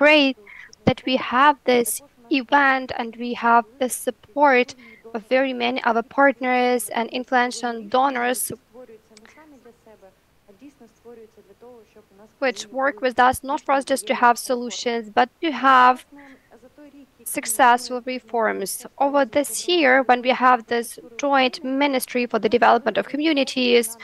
great that we have this event and we have the support of very many other partners and influential donors which work with us, not for us just to have solutions, but to have successful reforms. Over this year, when we have this joint ministry for the development of communities,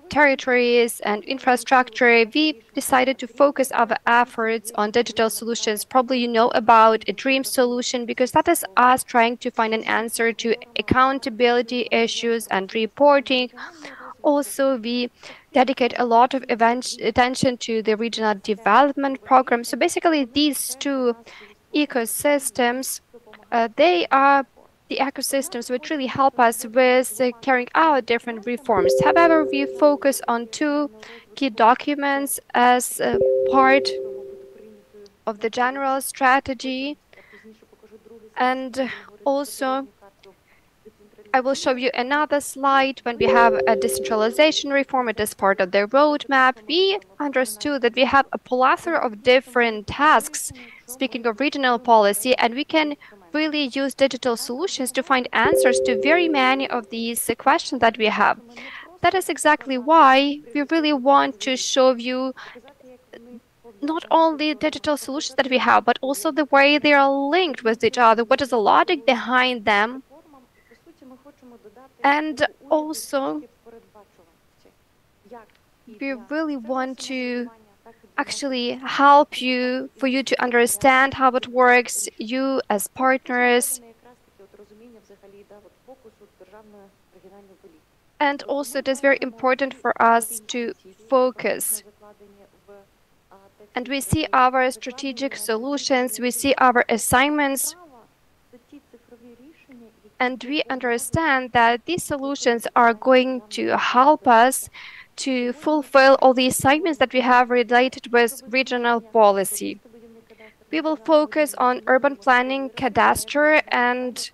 territories, and infrastructure, we decided to focus our efforts on digital solutions. Probably you know about a dream solution because that is us trying to find an answer to accountability issues and reporting. Also, we dedicate a lot of attention to the regional development program. So basically, these two ecosystems, they are the ecosystems which really help us with carrying out different reforms. However, we focus on two key documents as part of the general strategy. And also, I will show you another slide. When we have a decentralization reform, it is part of the roadmap. We understood that we have a plethora of different tasks, speaking of regional policy, and we can really use digital solutions to find answers to very many of these questions that we have. That is exactly why we really want to show you not only digital solutions that we have, but also the way they are linked with each other, what is the logic behind them. And also, we really want to actually help you, for you to understand how it works, you as partners. And also, it is very important for us to focus. And we see our strategic solutions, we see our assignments, and we understand that these solutions are going to help us to fulfill all the assignments that we have related with regional policy. We will focus on urban planning, cadastre, and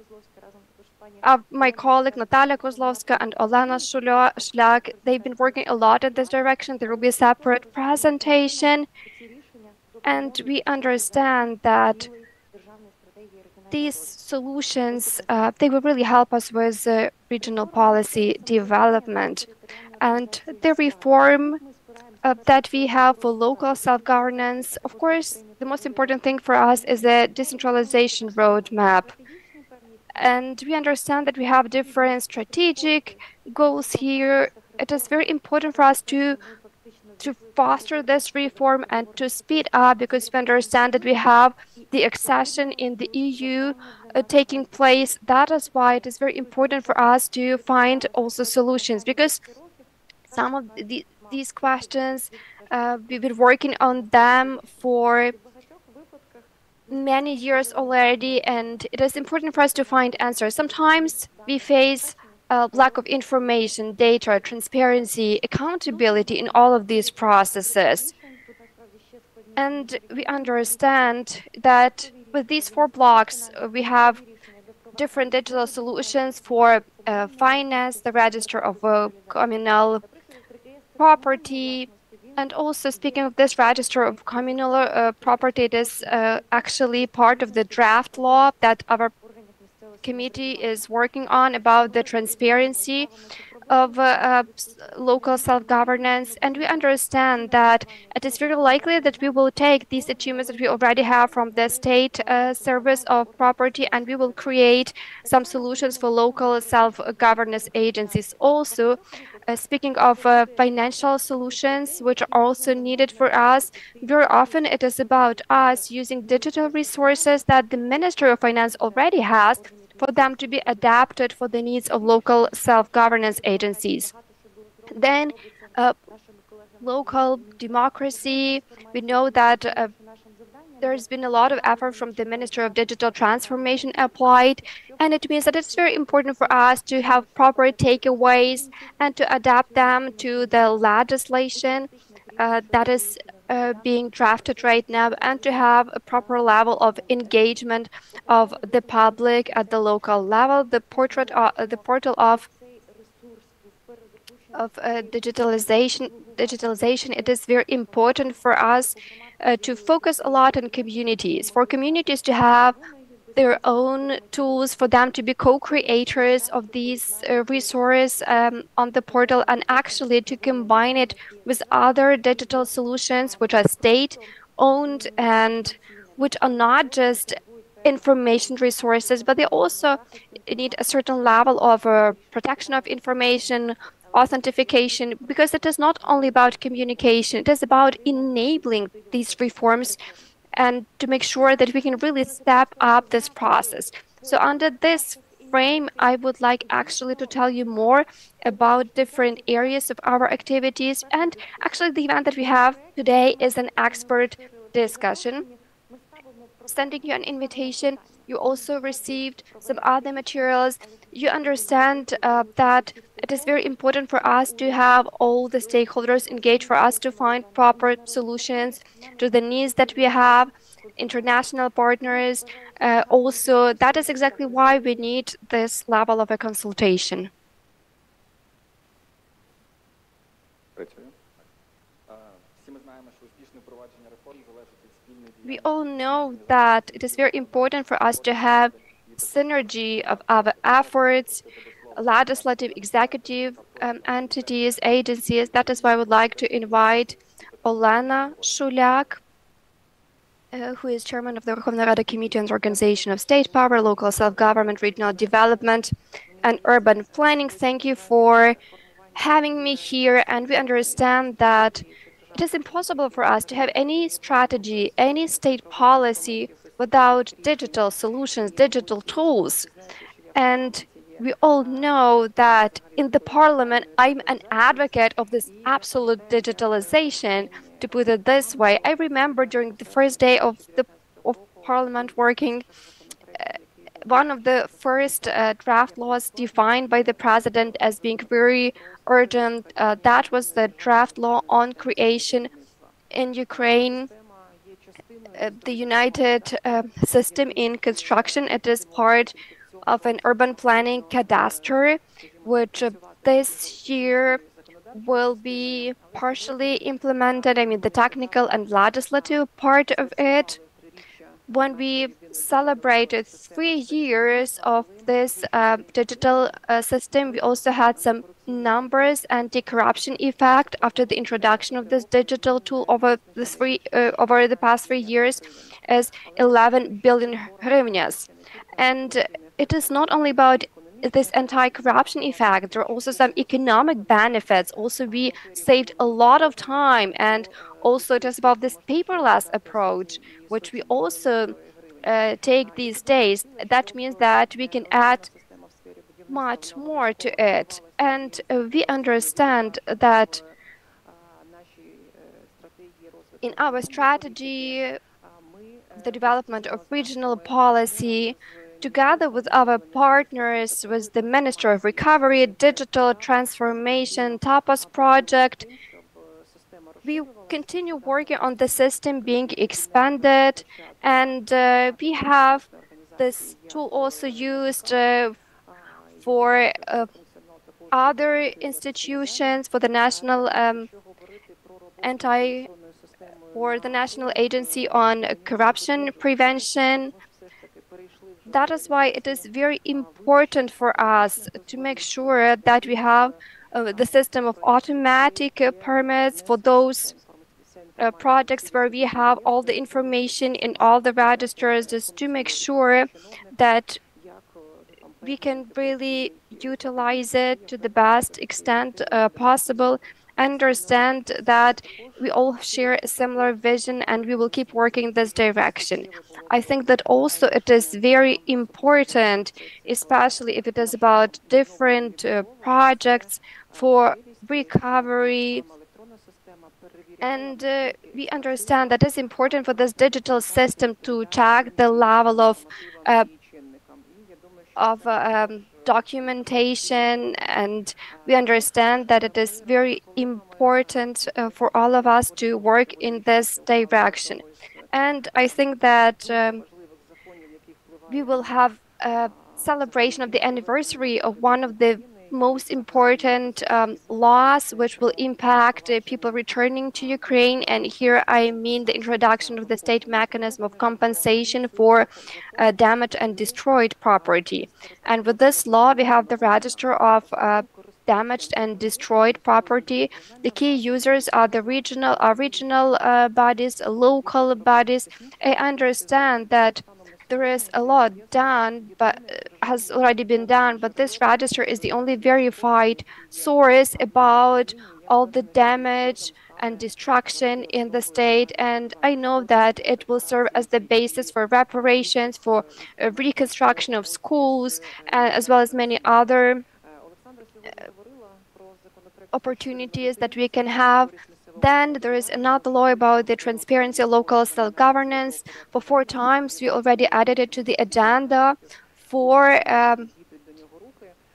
my colleague Natalia Kozlovska and Olena Shlak, they've been working a lot in this direction. There will be a separate presentation. And we understand that these solutions, they will really help us with regional policy development. And the reform that we have for local self-governance, of course, the most important thing for us is the decentralization roadmap. And we understand that we have different strategic goals here. It is very important for us to foster this reform and to speed up, because we understand that we have the accession in the EU taking place. That is why it is very important for us to find also solutions, because some of these questions, we've been working on them for many years already, and it is important for us to find answers. Sometimes we face lack of information, data, transparency, accountability in all of these processes. And we understand that with these 4 blocks, we have different digital solutions for finance, the register of communal property. And also, speaking of this register of communal property, it is actually part of the draft law that our committee is working on about the transparency of local self-governance. And we understand that it is very likely that we will take these achievements that we already have from the state service of property, and we will create some solutions for local self-governance agencies. Also, speaking of financial solutions, which are also needed for us, very often it is about us using digital resources that the Ministry of Finance already has, for them to be adapted for the needs of local self-governance agencies. Then, local democracy, we know that there's been a lot of effort from the Ministry of Digital Transformation applied, and it means that it's very important for us to have proper takeaways and to adapt them to the legislation that is being drafted right now, and to have a proper level of engagement of the public at the local level. The portal of digitalization, it is very important for us to focus a lot on communities, for communities to have their own tools, for them to be co-creators of these resources on the portal, and actually to combine it with other digital solutions which are state-owned and which are not just information resources, but they also need a certain level of protection of information, authentication, because it is not only about communication, it is about enabling these reforms and to make sure that we can really step up this process. So under this frame, I would like actually to tell you more about different areas of our activities. And actually the event that we have today is an expert discussion. Sending you an invitation, you also received some other materials. You understand that it is very important for us to have all the stakeholders engaged, for us to find proper solutions to the needs that we have, international partners. Also, that is exactly why we need this level of a consultation. We all know that it is very important for us to have synergy of our efforts, legislative, executive entities, agencies. That is why I would like to invite Olena Shulyak, who is chairman of the Verkhovna Rada Committee on the Organization of State Power, Local Self-Government, Regional Development, and Urban Planning. Thank you for having me here, and we understand that it is impossible for us to have any strategy, any state policy without digital solutions, digital tools. And we all know that in the parliament, I'm an advocate of this absolute digitalization, to put it this way. I remember during the first day of parliament working, one of the first draft laws defined by the president as being very urgent, that was the draft law on creation in Ukraine, the united system in construction. It is part of an urban planning cadastre, which this year will be partially implemented. I mean, the technical and legislative part of it. When we celebrated 3 years of this digital system, we also had some numbers. Anti-corruption effect after the introduction of this digital tool over the past 3 years is 11 billion hryvnias. And it is not only about this anti-corruption effect, there are also some economic benefits. Also, we saved a lot of time, and also it is about this paperless approach, which we also take these days. That means that we can add much more to it. And we understand that in our strategy, the development of regional policy, together with our partners, with the Minister of Recovery, Digital Transformation, TAPAS project, we continue working on the system being expanded, and we have this tool also used for other institutions, for the national for the National Agency on Corruption Prevention. That is why it is very important for us to make sure that we have the system of automatic permits for those projects where we have all the information in all the registers, just to make sure that we can really utilize it to the best extent possible. Understand that we all share a similar vision, and we will keep working this direction. I think that also it is very important, especially if it is about different projects for recovery. And we understand that it's important for this digital system to check the level of documentation, and we understand that it is very important for all of us to work in this direction. And I think that we will have a celebration of the anniversary of one of the most important laws which will impact people returning to Ukraine. And here I mean the introduction of the state mechanism of compensation for damaged and destroyed property. And with this law, we have the register of damaged and destroyed property. The key users are the regional bodies, local bodies. I understand that there is a lot done, but has already been done, but this register is the only verified source about all the damage and destruction in the state, and I know that it will serve as the basis for reparations, for reconstruction of schools, as well as many other opportunities that we can have. Then there is another law about the transparency of local self-governance. For 4 times, we already added it to the agenda for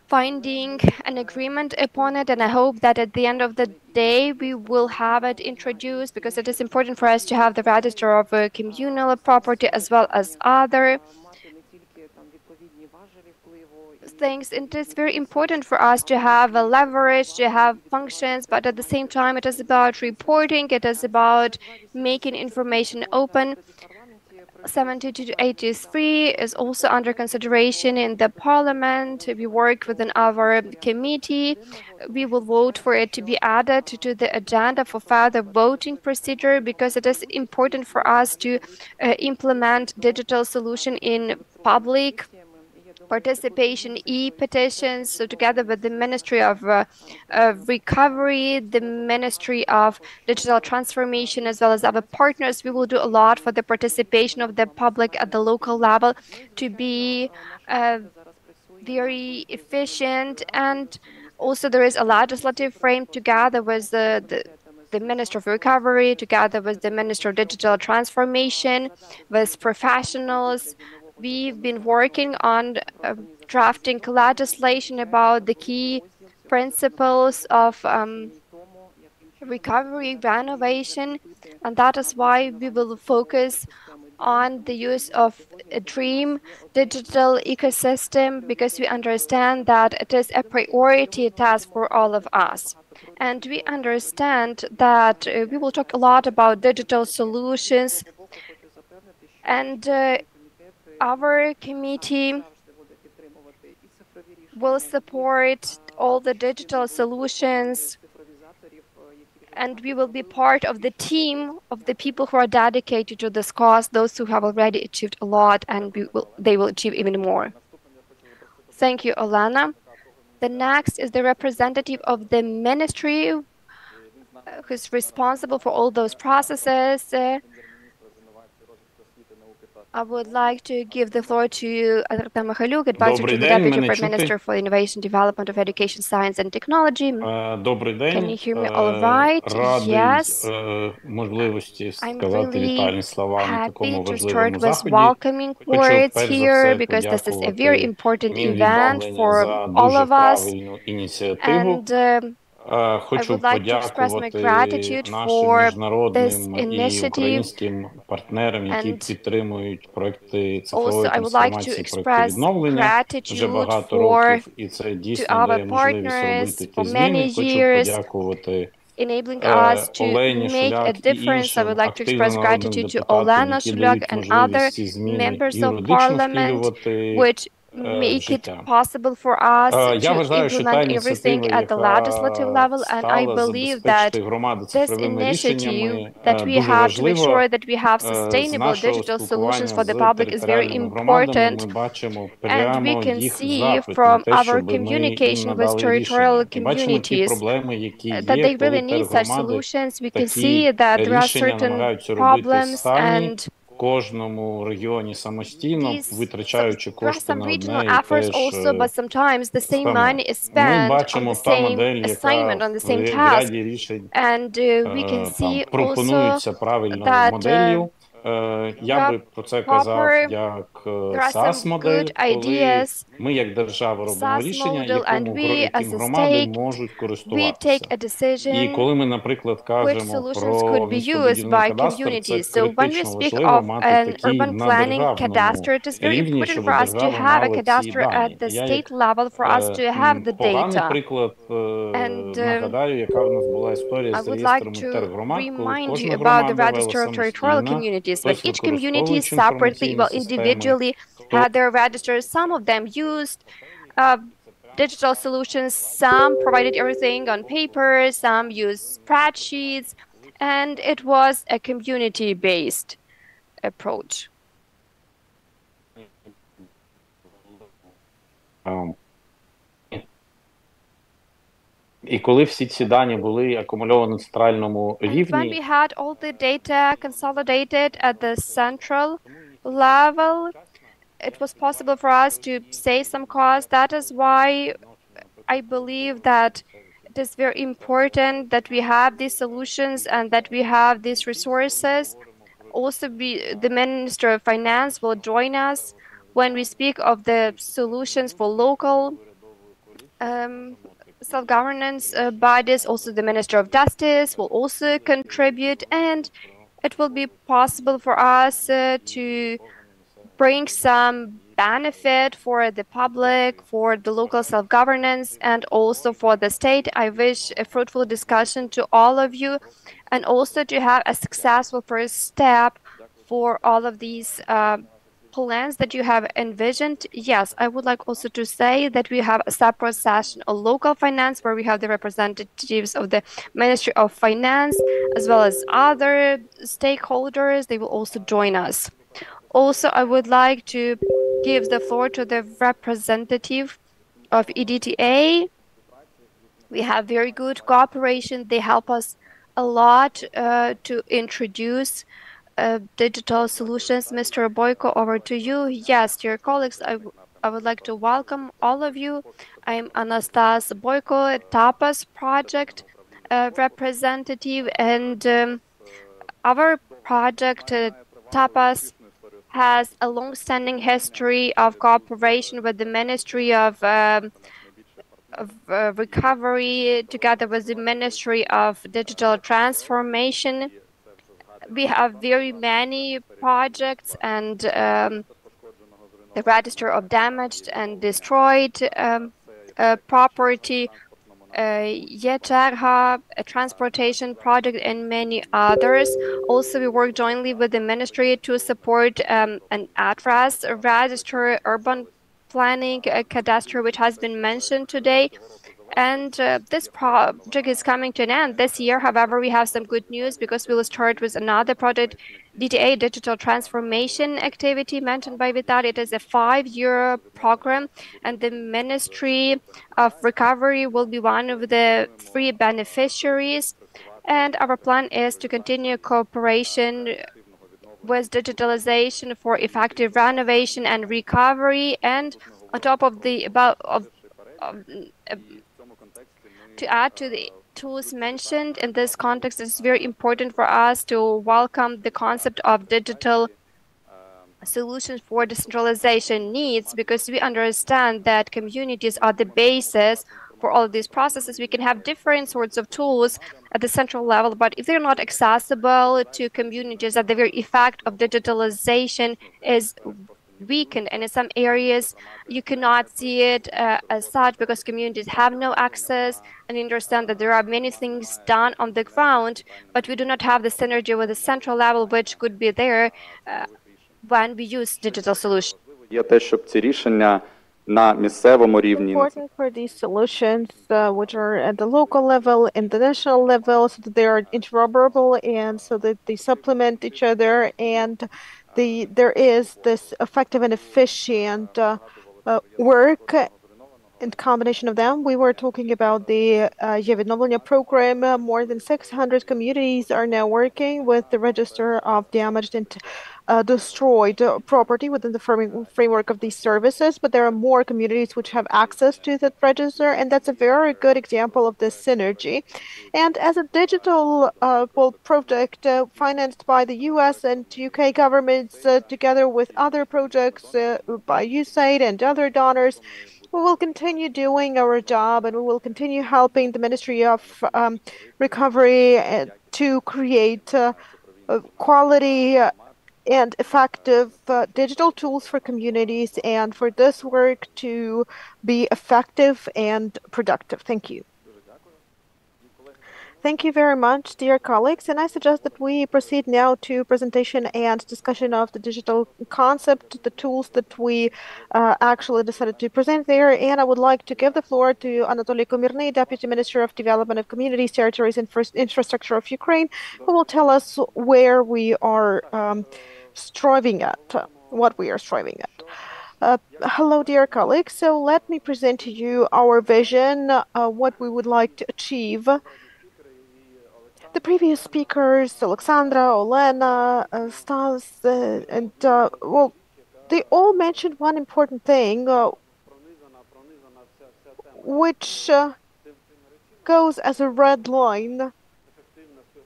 finding an agreement upon it, and I hope that at the end of the day we will have it introduced, because it is important for us to have the register of communal property as well as other things. It is very important for us to have a leverage, to have functions, but at the same time it is about reporting, it is about making information open. 72 to 83 is also under consideration in the parliament. We work within our committee. We will vote for it to be added to the agenda for further voting procedure, because it is important for us to implement digital solution in public participation, e-petitions. So together with the Ministry of Recovery, the Ministry of Digital Transformation, as well as other partners, we will do a lot for the participation of the public at the local level to be very efficient. And also there is a legislative frame together with the Minister of Recovery, together with the Minister of Digital Transformation, with professionals. We've been working on drafting legislation about the key principles of recovery, renovation, and that is why we will focus on the use of a dream digital ecosystem, because we understand that it is a priority task for all of us. And we understand that we will talk a lot about digital solutions, and our committee will support all the digital solutions, and we will be part of the team of the people who are dedicated to this cause, those who have already achieved a lot, and they will achieve even more. Thank you, Olana. The next is the representative of the ministry who's responsible for all those processes. I would like to give the floor to Artem Mikhailiuk, Advisor to the Deputy Prime Minister for Innovation, Development of Education, Science and Technology. Can you hear me all right? Yes. I'm really happy to start with welcoming words here, because this is a very important event for all of us. And I would like to express my gratitude for this initiative, and also I would like to express gratitude to our partners for many years, enabling us to make a difference. I would like to express gratitude to Olena Shuliak and other members of parliament, which make it possible for us to implement everything at the legislative level. And I believe that this initiative that we have to make sure that we have sustainable digital solutions for the public is very important. And we can see from our communication with territorial communities that they really need such solutions. We can see that there are certain problems, and there are some regional efforts also, but sometimes the same money is spent on the same assignment, on the same task. And we can see also that Я би про це казав як СaaS-модель, коли ми як держава робимо рішення, яким громади можуть користуватися. І коли ми, наприклад, кажемо про містобудівний кадастр, це критично важливо мати такий на державному рівні, щоб держава мала ці дані. Я як поганий приклад нагадаю, яка в нас була історія з реєстром тергромад, коли кожна громада вела самостійно, хтось використовуючи інформаційні системи, had their registers. Some of them used digital solutions, some provided everything on paper, some used spreadsheets, and it was a community-based approach. І коли всі ці дані були акумульовані на центральному рівні, when we had all the data consolidated at the central level, it was possible for us to save some cost. That is why I believe that it is very important that we have these solutions and that we have these resources. Also, the Minister of Finance will join us when we speak of the solutions for local self-governance bodies. Also, the Minister of Justice will also contribute, and it will be possible for us to bring some benefit for the public, for the local self-governance, and also for the state. I wish a fruitful discussion to all of you, and also to have a successful first step for all of these plans that you have envisioned. Yes, I would like also to say that we have a separate session on local finance where we have the representatives of the Ministry of Finance as well as other stakeholders. They will also join us. Also, I would like to give the floor to the representative of EDTA. We have very good cooperation. They help us a lot to introduce digital solutions. Mr. Boyko, over to you. Yes, dear colleagues, I would like to welcome all of you. I'm Anastas Boyko, TAPAS project representative, and our project TAPAS has a long-standing history of cooperation with the Ministry of Recovery, together with the Ministry of Digital Transformation. We have very many projects, and the register of damaged and destroyed property, Yeterha, a transportation project, and many others. Also, we work jointly with the ministry to support an address register, urban planning cadastre, which has been mentioned today. And this project is coming to an end this year. However, we have some good news because we will start with another project, DTA, Digital Transformation Activity, mentioned by Vital. It is a 5-year program, and the Ministry of Recovery will be one of the 3 beneficiaries. And our plan is to continue cooperation with digitalization for effective renovation and recovery. And on top of the to add to the tools mentioned in this context, it's very important for us to welcome the concept of digital solutions for decentralization needs, because we understand that communities are the basis for all of these processes. We can have different sorts of tools at the central level, but if they're not accessible to communities, that the very effect of digitalization is weakened, and in some areas you cannot see it as such because communities have no access, and you understand that there are many things done on the ground, but we do not have the synergy with the central level which could be there when we use digital solutions. Important for these solutions, which are at the local level and the national level, so that they are interoperable and so that they supplement each other, and there is this effective and efficient work in combination of them, we were talking about the Відновлення program. More than 600 communities are now working with the register of damaged and destroyed property within the framework of these services, but there are more communities which have access to that register, and that's a very good example of this synergy. And as a digital project financed by the US and UK governments together with other projects by USAID and other donors, we will continue doing our job, and we will continue helping the Ministry of Recovery to create quality and effective digital tools for communities, and for this work to be effective and productive. Thank you. Thank you very much, dear colleagues, and I suggest that we proceed now to presentation and discussion of the digital concept, the tools that we actually decided to present there. And I would like to give the floor to Anatoly Komirny, Deputy Minister of Development of Communities, Territories, and Infrastructure of Ukraine, who will tell us where we are striving at, what we are striving at. Hello, dear colleagues. So let me present to you our vision, what we would like to achieve. The previous speakers, Alexandra, Olena, Stas, and well, they all mentioned one important thing, which goes as a red line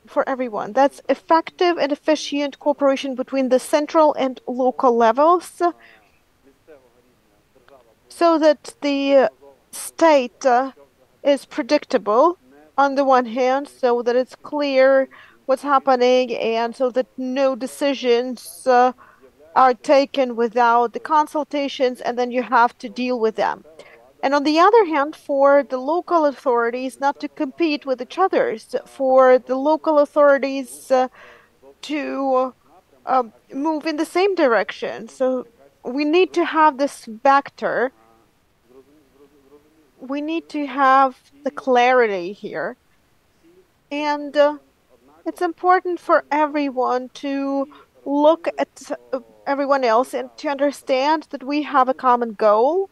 for everyone. That's effective and efficient cooperation between the central and local levels, so that the state is predictable on the one hand, so that it's clear what's happening, and so that no decisions are taken without the consultations, and then you have to deal with them. And on the other hand, for the local authorities not to compete with each other, for the local authorities to move in the same direction. So we need to have this vector. We need to have the clarity here. And it's important for everyone to look at everyone else and to understand that we have a common goal,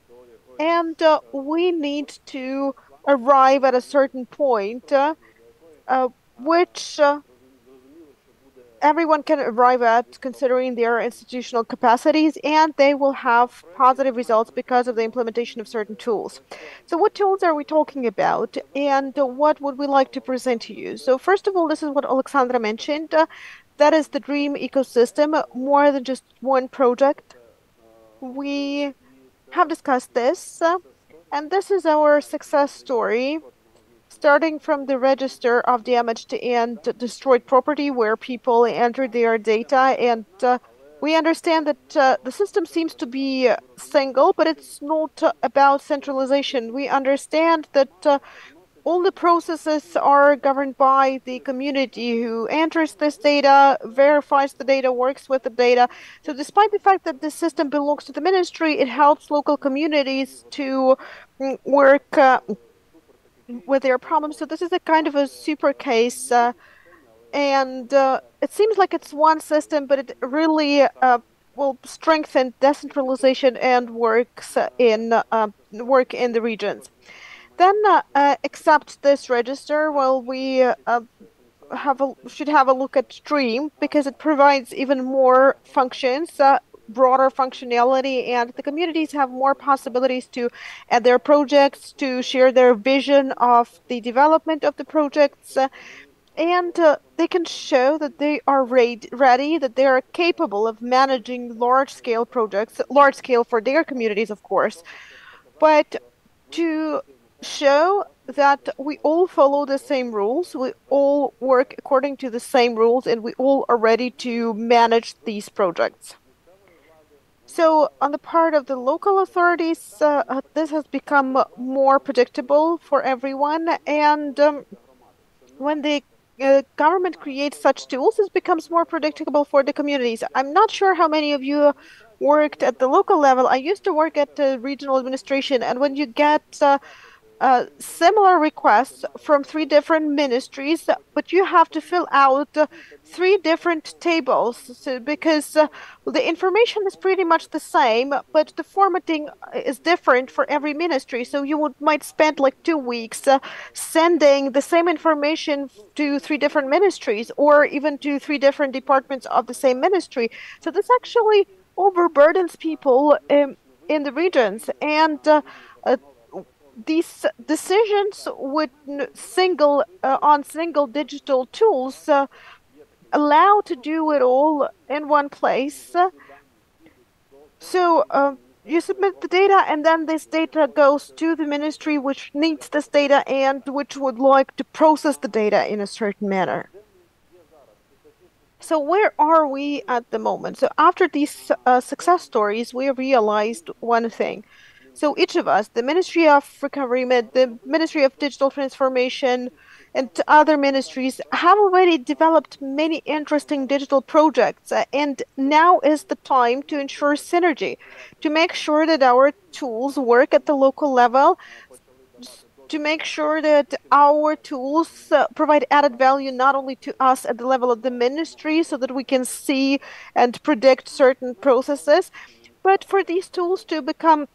and we need to arrive at a certain point which everyone can arrive at considering their institutional capacities, and they will have positive results because of the implementation of certain tools. So what tools are we talking about, and what would we like to present to you? So first of all, this is what Alexandra mentioned. That is the dream ecosystem, more than just one project. We have discussed this, and this is our success story, starting from the register of damaged and destroyed property, where people enter their data. And we understand that the system seems to be single, but it's not about centralization. We understand that all the processes are governed by the community who enters this data, verifies the data, works with the data. So despite the fact that this system belongs to the ministry, it helps local communities to work with their problems. So this is a kind of a super case, and it seems like it's one system, but it really will strengthen decentralization and works in the regions. Then accept this register. Well, we should have a look at Dream, because it provides even more functions, broader functionality, and the communities have more possibilities to add their projects, to share their vision of the development of the projects, and they can show that they are ready, that they are capable of managing large-scale projects, large-scale for their communities, of course, but to show that we all follow the same rules, we all work according to the same rules, and we all are ready to manage these projects. So on the part of the local authorities, this has become more predictable for everyone, and when the government creates such tools, it becomes more predictable for the communities. I'm not sure how many of you worked at the local level. I used to work at the regional administration, and when you get similar requests from 3 different ministries, but you have to fill out 3 different tables because the information is pretty much the same, but the formatting is different for every ministry. So you might spend like 2 weeks sending the same information to 3 different ministries or even to 3 different departments of the same ministry. So this actually overburdens people in the regions, and these decisions with single digital tools allow to do it all in one place. So you submit the data, and then this data goes to the ministry which needs this data and which would like to process the data in a certain manner. So where are we at the moment? So after these success stories, we realized one thing. So each of us, the Ministry of Recovery, the Ministry of Digital Transformation, and other ministries have already developed many interesting digital projects. And now is the time to ensure synergy, to make sure that our tools work at the local level, to make sure that our tools provide added value not only to us at the level of the ministry so that we can see and predict certain processes, but for these tools to become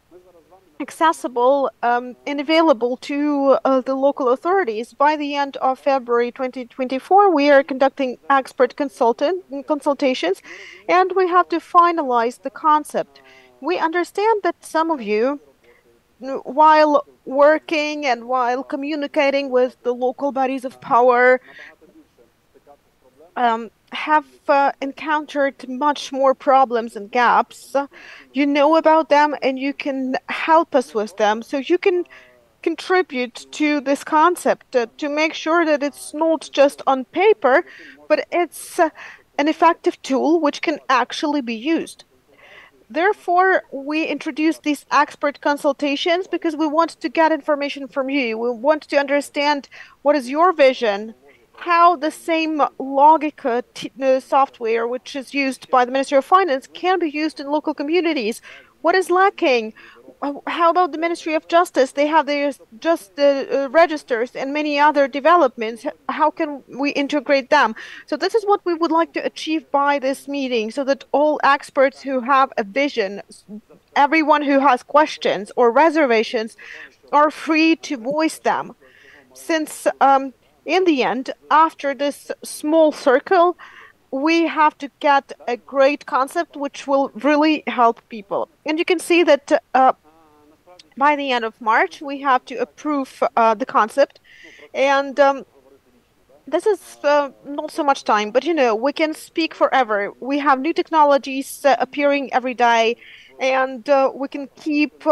accessible and available to the local authorities. By the end of February 2024, we are conducting expert consultations, and we have to finalize the concept. We understand that some of you, while working and while communicating with the local bodies of power, have encountered much more problems and gaps. You know about them and you can help us with them. So you can contribute to this concept to make sure that it's not just on paper, but it's an effective tool which can actually be used. Therefore, we introduced these expert consultations because we want to get information from you. We want to understand what is your vision, how the same Logica software, which is used by the Ministry of Finance, can be used in local communities. What is lacking? How about the Ministry of Justice? They have their registers and many other developments. How can we integrate them? So this is what we would like to achieve by this meeting, so that all experts who have a vision, everyone who has questions or reservations, are free to voice them. Since in the end, after this small circle, we have to get a great concept which will really help people. And you can see that by the end of March, we have to approve the concept. And this is not so much time, but we can speak forever. We have new technologies appearing every day, and we can keep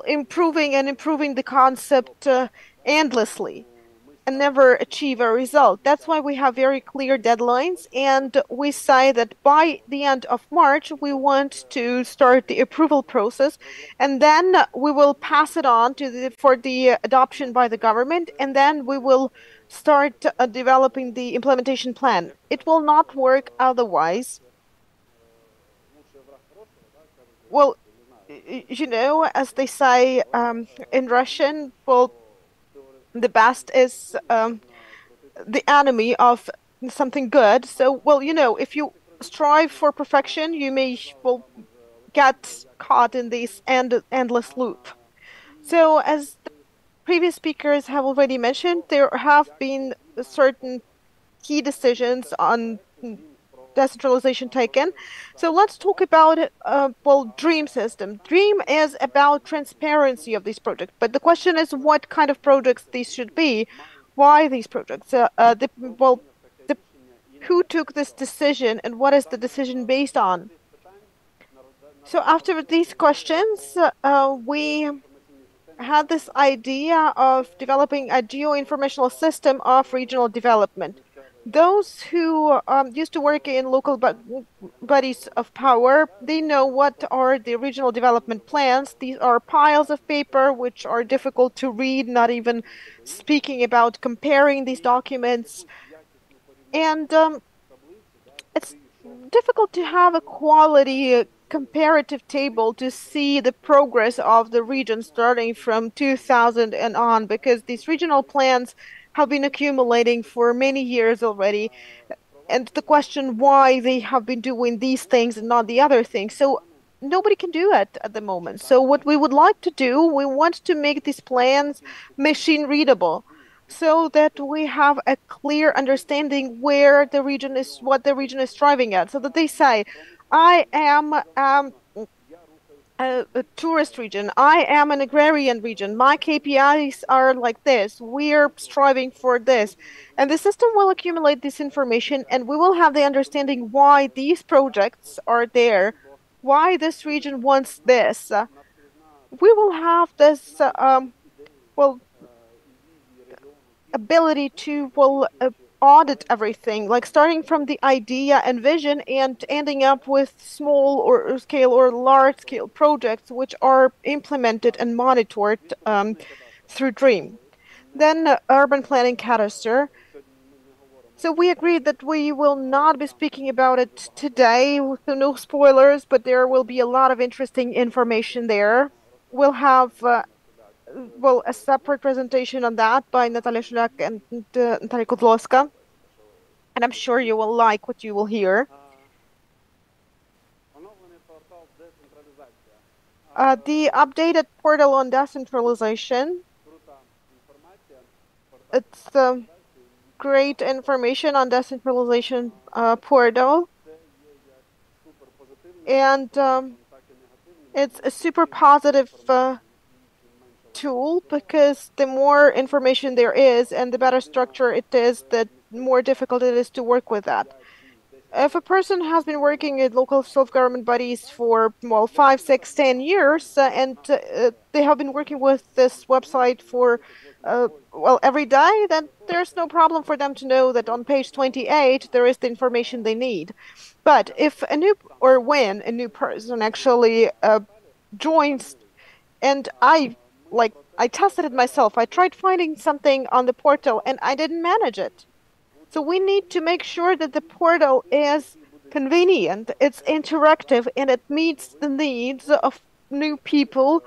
improving the concept endlessly and never achieve a result. That's why we have very clear deadlines, and we say that by the end of March, we want to start the approval process, and then we will pass it on for the adoption by the government, and then we will start developing the implementation plan. It will not work otherwise. Well, as they say in Russian, the best is the enemy of something good. So, if you strive for perfection, you may get caught in this endless loop. So, as the previous speakers have already mentioned, there have been certain key decisions on decentralization taken. So let's talk about DREAM system. DREAM is about transparency of this project, but the question is what kind of projects these should be, why these projects, who took this decision, and what is the decision based on? So after these questions, we had this idea of developing a geo-informational system of regional development. Those who used to work in local bodies of power, they know what are the regional development plans. These are piles of paper which are difficult to read, not even speaking about comparing these documents. And it's difficult to have a quality comparative table to see the progress of the region starting from 2000 and on, because these regional plans have been accumulating for many years already. And the question why they have been doing these things and not the other things. So nobody can do it at the moment. So what we would like to do, we want to make these plans machine readable so that we have a clear understanding where the region is, what the region is striving at, so that they say, I am a tourist region. I am an agrarian region. My KPIs are like this. We're striving for this. And the system will accumulate this information, and we will have the understanding why these projects are there, why this region wants this. We will have this, well, ability to, audit everything, like starting from the idea and vision and ending up with small or scale or large scale projects which are implemented and monitored through DREAM. Then urban planning cadastre. So we agreed that we will not be speaking about it today, so no spoilers, but there will be a lot of interesting information there. We'll have a separate presentation on that by Natalia Szulak and Natalia Kozlowska. And I'm sure you will like what you will hear. The updated portal on decentralization. It's great information on decentralization portal. And it's a super positive tool, because the more information there is and the better structure it is, the more difficult it is to work with that. If a person has been working in local self-government bodies for, 5, 6, 10 years, and they have been working with this website for, every day, then there's no problem for them to know that on page 28 there is the information they need. But if when a new person actually joins, and I tested it myself. I tried finding something on the portal and I didn't manage it. So we need to make sure that the portal is convenient, it's interactive, and it meets the needs of new people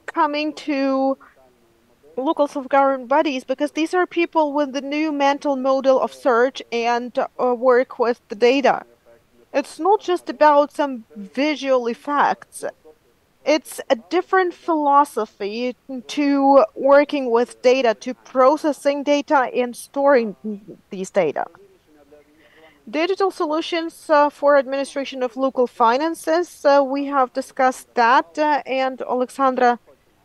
coming to local self-government bodies, because these are people with the new mental model of search and work with the data. It's not just about some visual effects. It's a different philosophy to working with data, to processing data and storing these data. Digital solutions for administration of local finances. We have discussed that, and Alexandra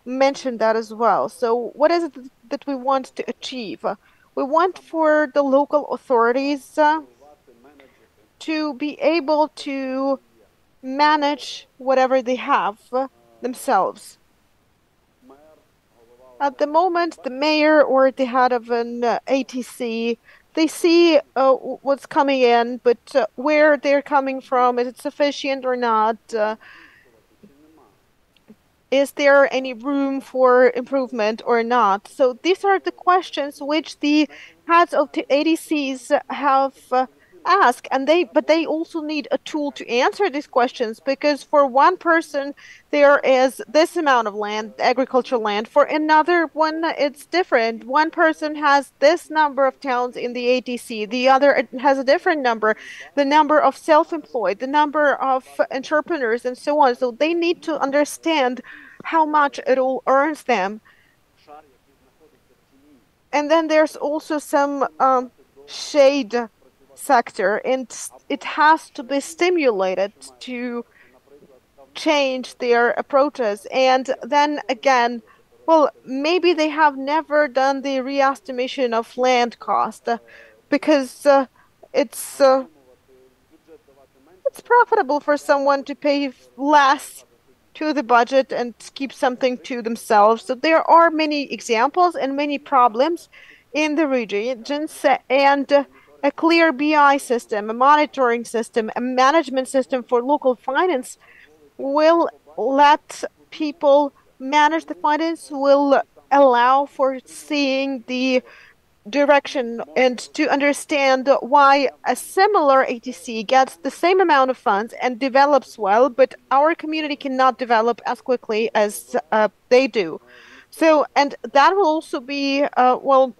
mentioned that as well. So what is it that we want to achieve? We want for the local authorities to be able to manage whatever they have themselves. At the moment, the mayor or the head of an ATC, they see what's coming in, but where they're coming from, is it sufficient or not? Is there any room for improvement or not? So these are the questions which the heads of the ADCs have asked, and they also need a tool to answer these questions, because for one person there is this amount of land, agricultural land. For another one, it's different. One person has this number of towns in the ATC, the other has a different number, the number of self-employed, the number of entrepreneurs, and so on. So they need to understand how much it all earns them. And then there's also some shade sector, and it has to be stimulated to change their approaches. And then again, maybe they have never done the re-estimation of land cost, because it's profitable for someone to pay less to the budget and keep something to themselves. So there are many examples and many problems in the regions, and a clear BI system, a monitoring system, a management system for local finance will let people manage the finance, will allow for seeing the direction and to understand why a similar ATC gets the same amount of funds and develops well, but our community cannot develop as quickly as they do. So, and that will also be, well,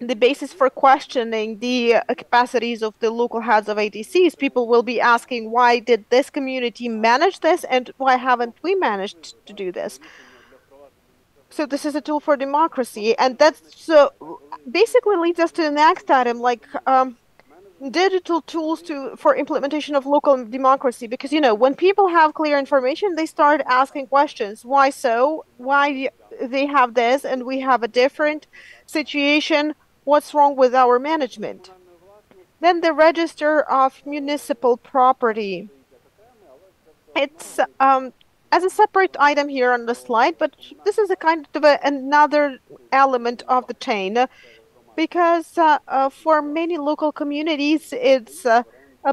the basis for questioning the capacities of the local heads of ATCs. People will be asking, why did this community manage this and why haven't we managed to do this? So this is a tool for democracy, and that's basically leads us to the next item, like digital tools for implementation of local democracy. Because when people have clear information, they start asking questions. Why so? Why they have this and we have a different situation? What's wrong with our management? Then the register of municipal property. It's as a separate item here on the slide, but this is a kind of another element of the chain, because for many local communities, it's a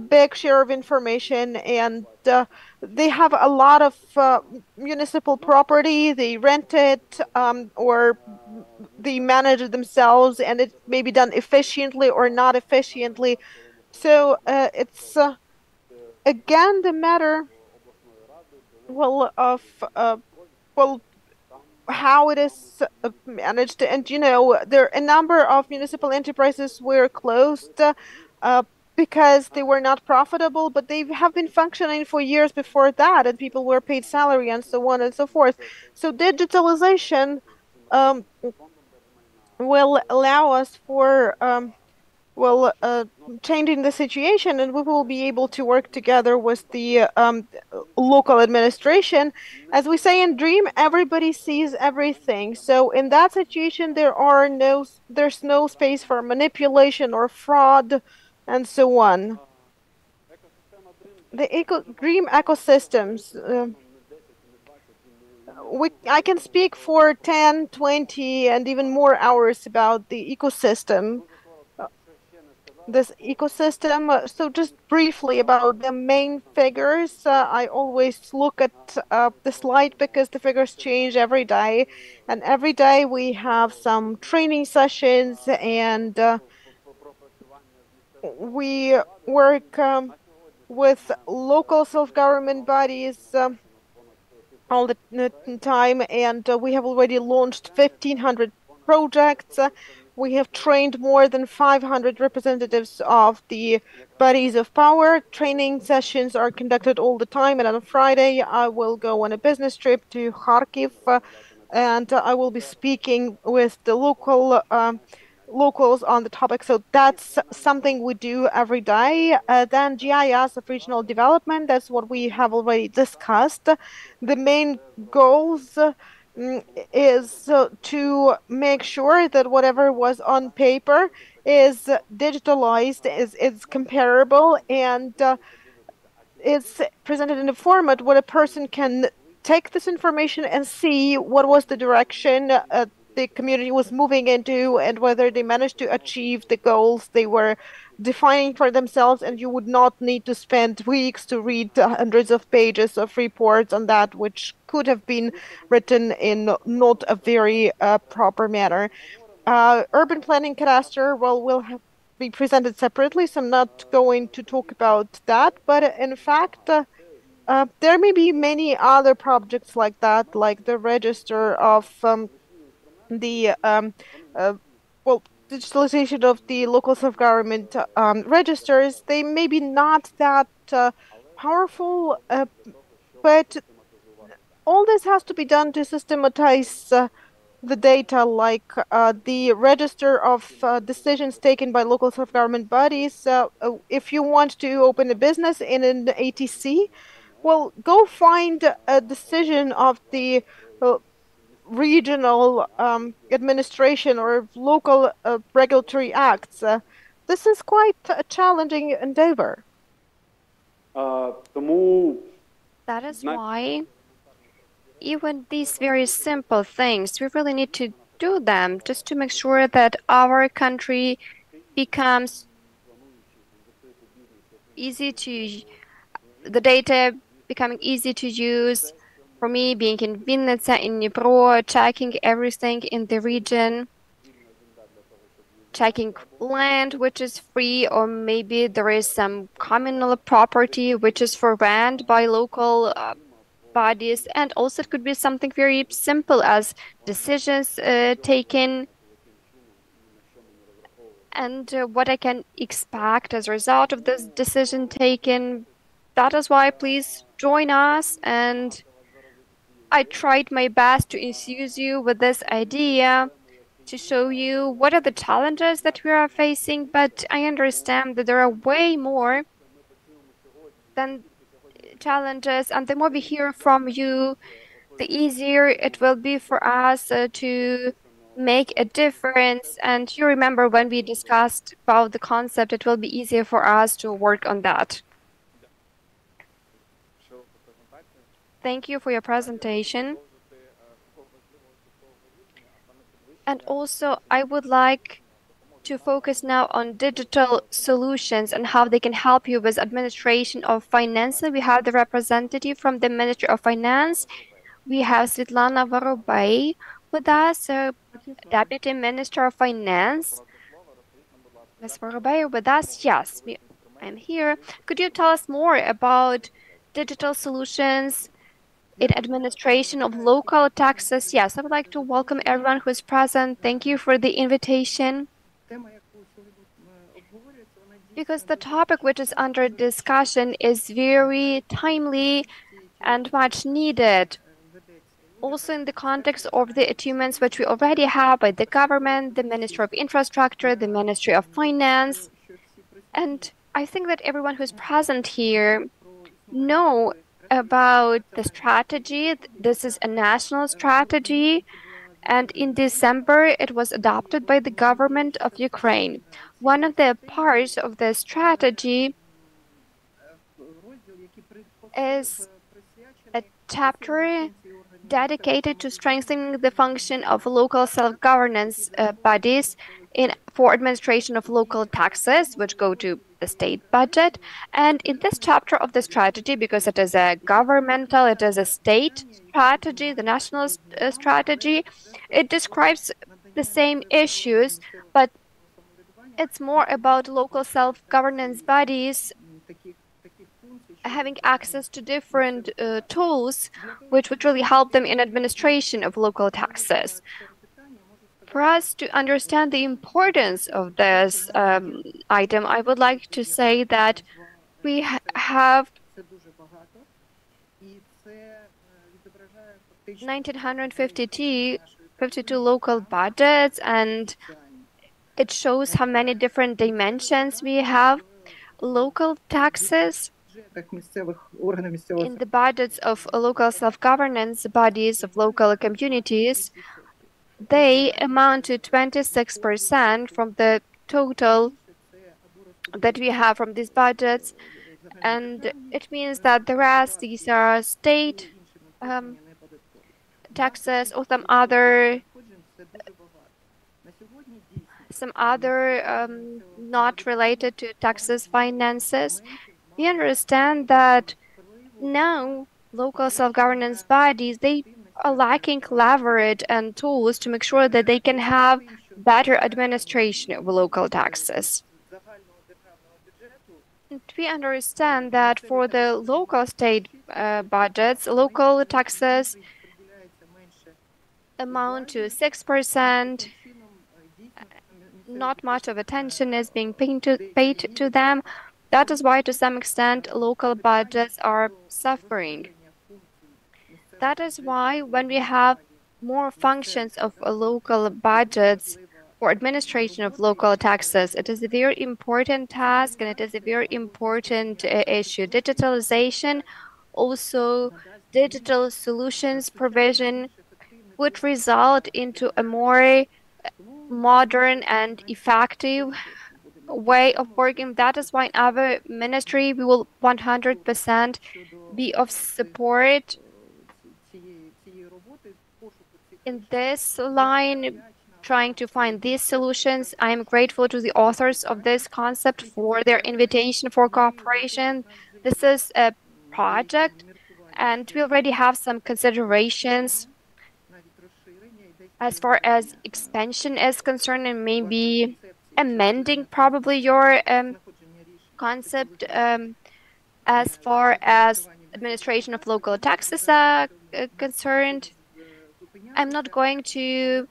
big share of information, and they have a lot of municipal property. They rent it or they manage it themselves, and it may be done efficiently or not efficiently. So it's again the matter, well, of well, how it is managed. And there a number of municipal enterprises were closed because they were not profitable, but they have been functioning for years before that, and people were paid salary and so on and so forth. So digitalization will allow us for changing the situation, and we will be able to work together with the local administration. As we say in Dream, everybody sees everything. So in that situation, there's no space for manipulation or fraud, and so on. The Dream ecosystems. I can speak for 10, 20, and even more hours about the ecosystem. This ecosystem. So just briefly about the main figures. I always look at the slide because the figures change every day, and every day we have some training sessions, and we work with local self-government bodies all the time, and we have already launched 1,500 projects. We have trained more than 500 representatives of the bodies of power. Training sessions are conducted all the time, and on Friday I will go on a business trip to Kharkiv, and I will be speaking with the locals on the topic. So that's something we do every day. Then GIS of regional development, that's what we have already discussed. The main goals is to make sure that whatever was on paper is digitalized, is comparable, and it's presented in a format where a person can take this information and see what was the direction the community was moving into and whether they managed to achieve the goals they were defining for themselves. And you would not need to spend weeks to read hundreds of pages of reports on that, which could have been written in not a very proper manner. Urban planning cadastre, well, will be presented separately, so I'm not going to talk about that. But in fact, there may be many other projects like that, like the register of the digitalization of the local self-government registers. They may be not that powerful, but all this has to be done to systematize the data, like the register of decisions taken by local self-government bodies. If you want to open a business in an ATC, well, go find a decision of the regional administration or local regulatory acts. This is quite a challenging endeavor. That is why even these very simple things, we really need to do them just to make sure that our country becomes the data becoming easy to use. For me, being in Vinnytsia, in Dnipro, checking everything in the region, checking land which is free, or maybe there is some communal property which is for rent by local bodies. And also it could be something very simple as decisions taken and what I can expect as a result of this decision taken. That is why please join us, and I tried my best to infuse you with this idea to show you what are the challenges that we are facing, but I understand that there are way more than challenges, and the more we hear from you, the easier it will be for us to make a difference. And you remember when we discussed about the concept, it will be easier for us to work on that. Thank you for your presentation. And also, I would like to focus now on digital solutions and how they can help you with administration of finance. We have the representative from the Ministry of Finance. We have Svetlana Vorobay with us, Deputy Minister of Finance. Ms. Vorobay with us? Yes, I'm here. Could you tell us more about digital solutions in administration of local taxes? Yes, I would like to welcome everyone who is present. Thank you for the invitation. Because the topic which is under discussion is very timely and much needed. Also in the context of the achievements which we already have by the government, the Ministry of Infrastructure, the Ministry of Finance. And I think that everyone who's present here know about the strategy. This is a national strategy, and in December it was adopted by the government of Ukraine. One of the parts of the strategy is a chapter dedicated to strengthening the function of local self-governance bodies for administration of local taxes, which go to the state budget. And in this chapter of the strategy, because it is a governmental, it is a state strategy, the national strategy, it describes the same issues, but it's more about local self-governance bodies having access to different tools which would really help them in administration of local taxes. For us to understand the importance of this item, I would like to say that we have 1,952 local budgets, and it shows how many different dimensions we have. Local taxes in the budgets of local self-governance bodies of local communities, they amount to 26% from the total that we have from these budgets. And it means that the rest, these are state taxes or some other not related to taxes finances. We understand that now local self-governance bodies, they are lacking leverage and tools to make sure that they can have better administration of local taxes. And we understand that for the local state budgets, local taxes amount to 6%. Not much of attention is being paid to them. That is why, to some extent, local budgets are suffering. That is why, when we have more functions of local budgets for administration of local taxes, it is a very important task and it is a very important issue. Digitalization, also digital solutions provision, would result into a more modern and effective way of working. That is why in our ministry we will 100% be of support in this line, trying to find these solutions. I am grateful to the authors of this concept for their invitation for cooperation. This is a project and we already have some considerations as far as expansion is concerned, and maybe amending probably your concept as far as administration of local taxes are concerned. I'm not going to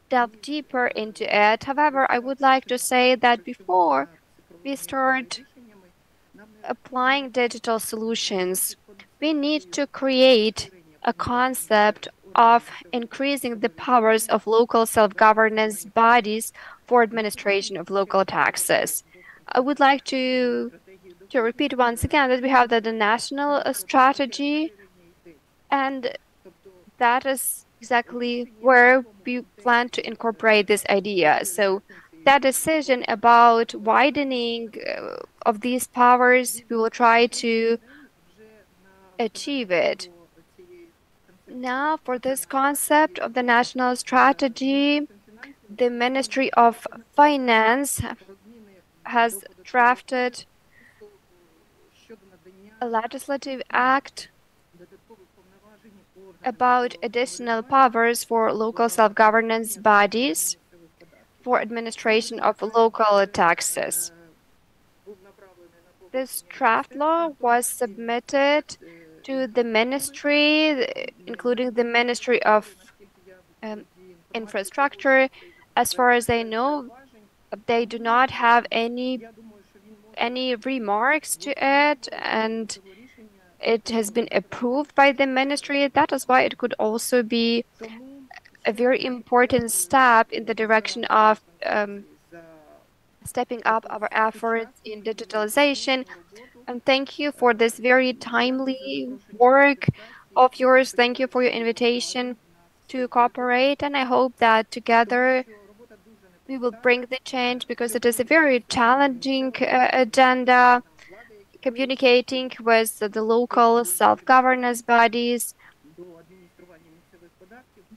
delve deeper into it. However, I would like to say that before we start applying digital solutions, we need to create a concept of increasing the powers of local self-governance bodies for administration of local taxes. I would like to repeat once again that we have the national strategy, and that is exactly where we plan to incorporate this idea. So that decision about widening of these powers, we will try to achieve it. Now, for this concept of the national strategy, the Ministry of Finance has drafted a legislative act about additional powers for local self-governance bodies for administration of local taxes. This draft law was submitted to the ministry, including the Ministry of Infrastructure. As far as I know, they do not have any remarks to it, and it has been approved by the ministry. That is why it could also be a very important step in the direction of stepping up our efforts in digitalization. And thank you for this very timely work of yours. Thank you for your invitation to cooperate, and I hope that together we will bring the change, because it is a very challenging agenda, communicating with the local self-governance bodies,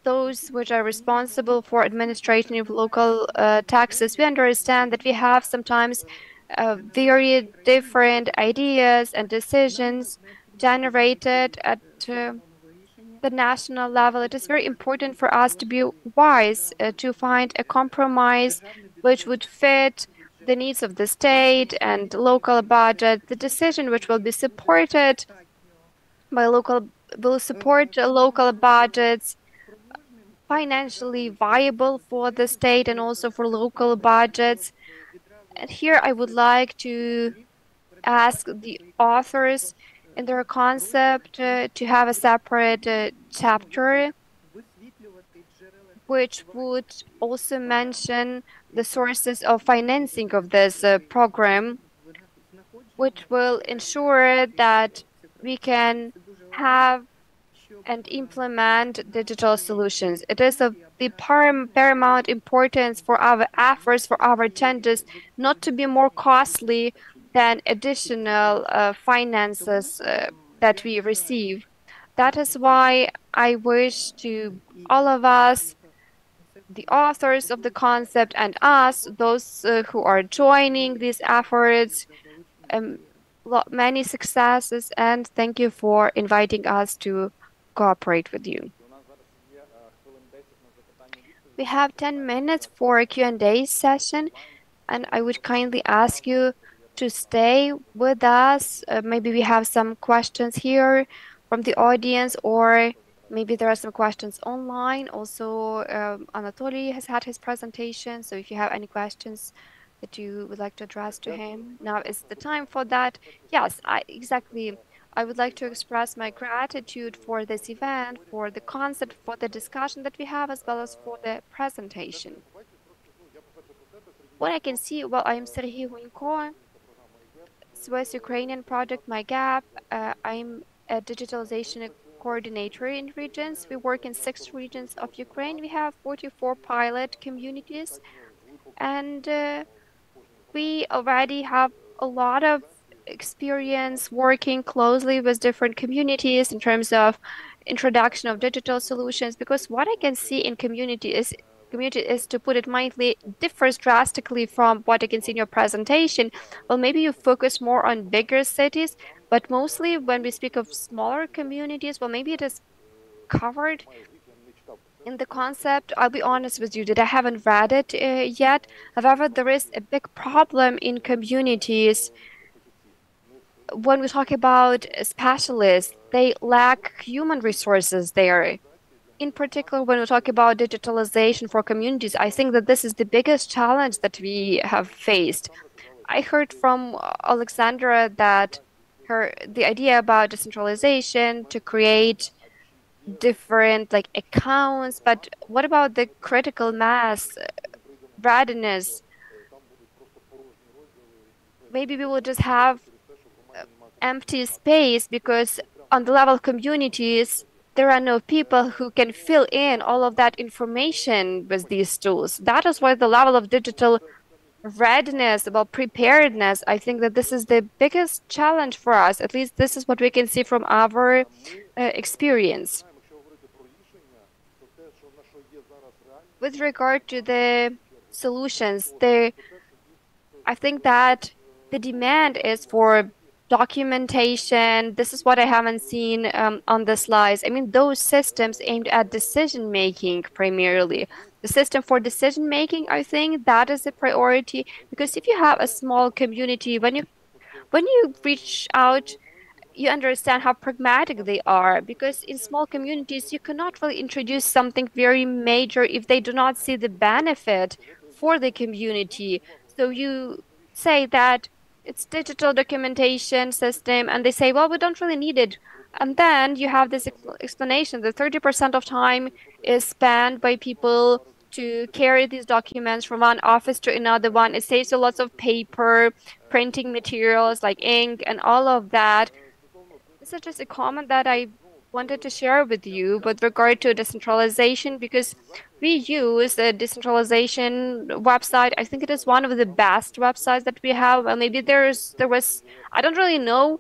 those which are responsible for administration of local taxes. We understand that we have sometimes very different ideas and decisions generated at the national level. It is very important for us to be wise, to find a compromise which would fit the needs of the state and local budget. The decision which will be supported by will support local budgets, financially viable for the state and also for local budgets. And here I would like to ask the authors in their concept to have a separate chapter which would also mention the sources of financing of this program, which will ensure that we can have and implement digital solutions. It is of the paramount importance for our efforts, for our changes, not to be more costly than additional finances that we receive. That is why I wish to all of us, the authors of the concept, and us, those who are joining these efforts, many successes, and thank you for inviting us to cooperate with you. We have 10 minutes for a Q&A session, and I would kindly ask you to stay with us. Maybe we have some questions here from the audience, or maybe there are some questions online. Also, Anatoly has had his presentation, so if you have any questions that you would like to address to him, now is the time for that. Yes, exactly. I would like to express my gratitude for this event, for the concept, for the discussion that we have, as well as for the presentation. What I can see, well, I am Serhiy Hunko, Swiss Ukrainian project My Gap. I'm a digitalization coordinator in regions. We work in 6 regions of Ukraine. We have 44 pilot communities, and we already have a lot of experience working closely with different communities in terms of introduction of digital solutions, because what I can see in community is, to put it mildly, differs drastically from what I can see in your presentation. Well, maybe you focus more on bigger cities, but mostly when we speak of smaller communities, well, maybe it is covered in the concept. I'll be honest with you that I haven't read it yet. However, there is a big problem in communities when we talk about specialists. They lack human resources there. In particular, when we talk about digitalization for communities, I think that this is the biggest challenge that we have faced. I heard from Alexandra that the idea about decentralization to create different like accounts, but what about the critical mass readiness? Maybe we will just have empty space because on the level of communities, there are no people who can fill in all of that information with these tools. That is why the level of digital readiness, about preparedness, I think that this is the biggest challenge for us. At least this is what we can see from our experience. With regard to the solutions, I think that the demand is for documentation. This is what I haven't seen on the slides. I mean, those systems aimed at decision making primarily. The system for decision making, I think that is a priority, because if you have a small community, when you reach out, you understand how pragmatic they are, because in small communities you cannot really introduce something very major if they do not see the benefit for the community. So you say that it's digital documentation system, and they say, well, we don't really need it. And then you have this explanation that 30% of time is spent by people to carry these documents from one office to another one. It saves a lot of paper, printing materials like ink and all of that. This is just a comment that I wanted to share with you with regard to decentralization, because we use a decentralization website. I think it is one of the best websites that we have. Well, maybe there was, I don't really know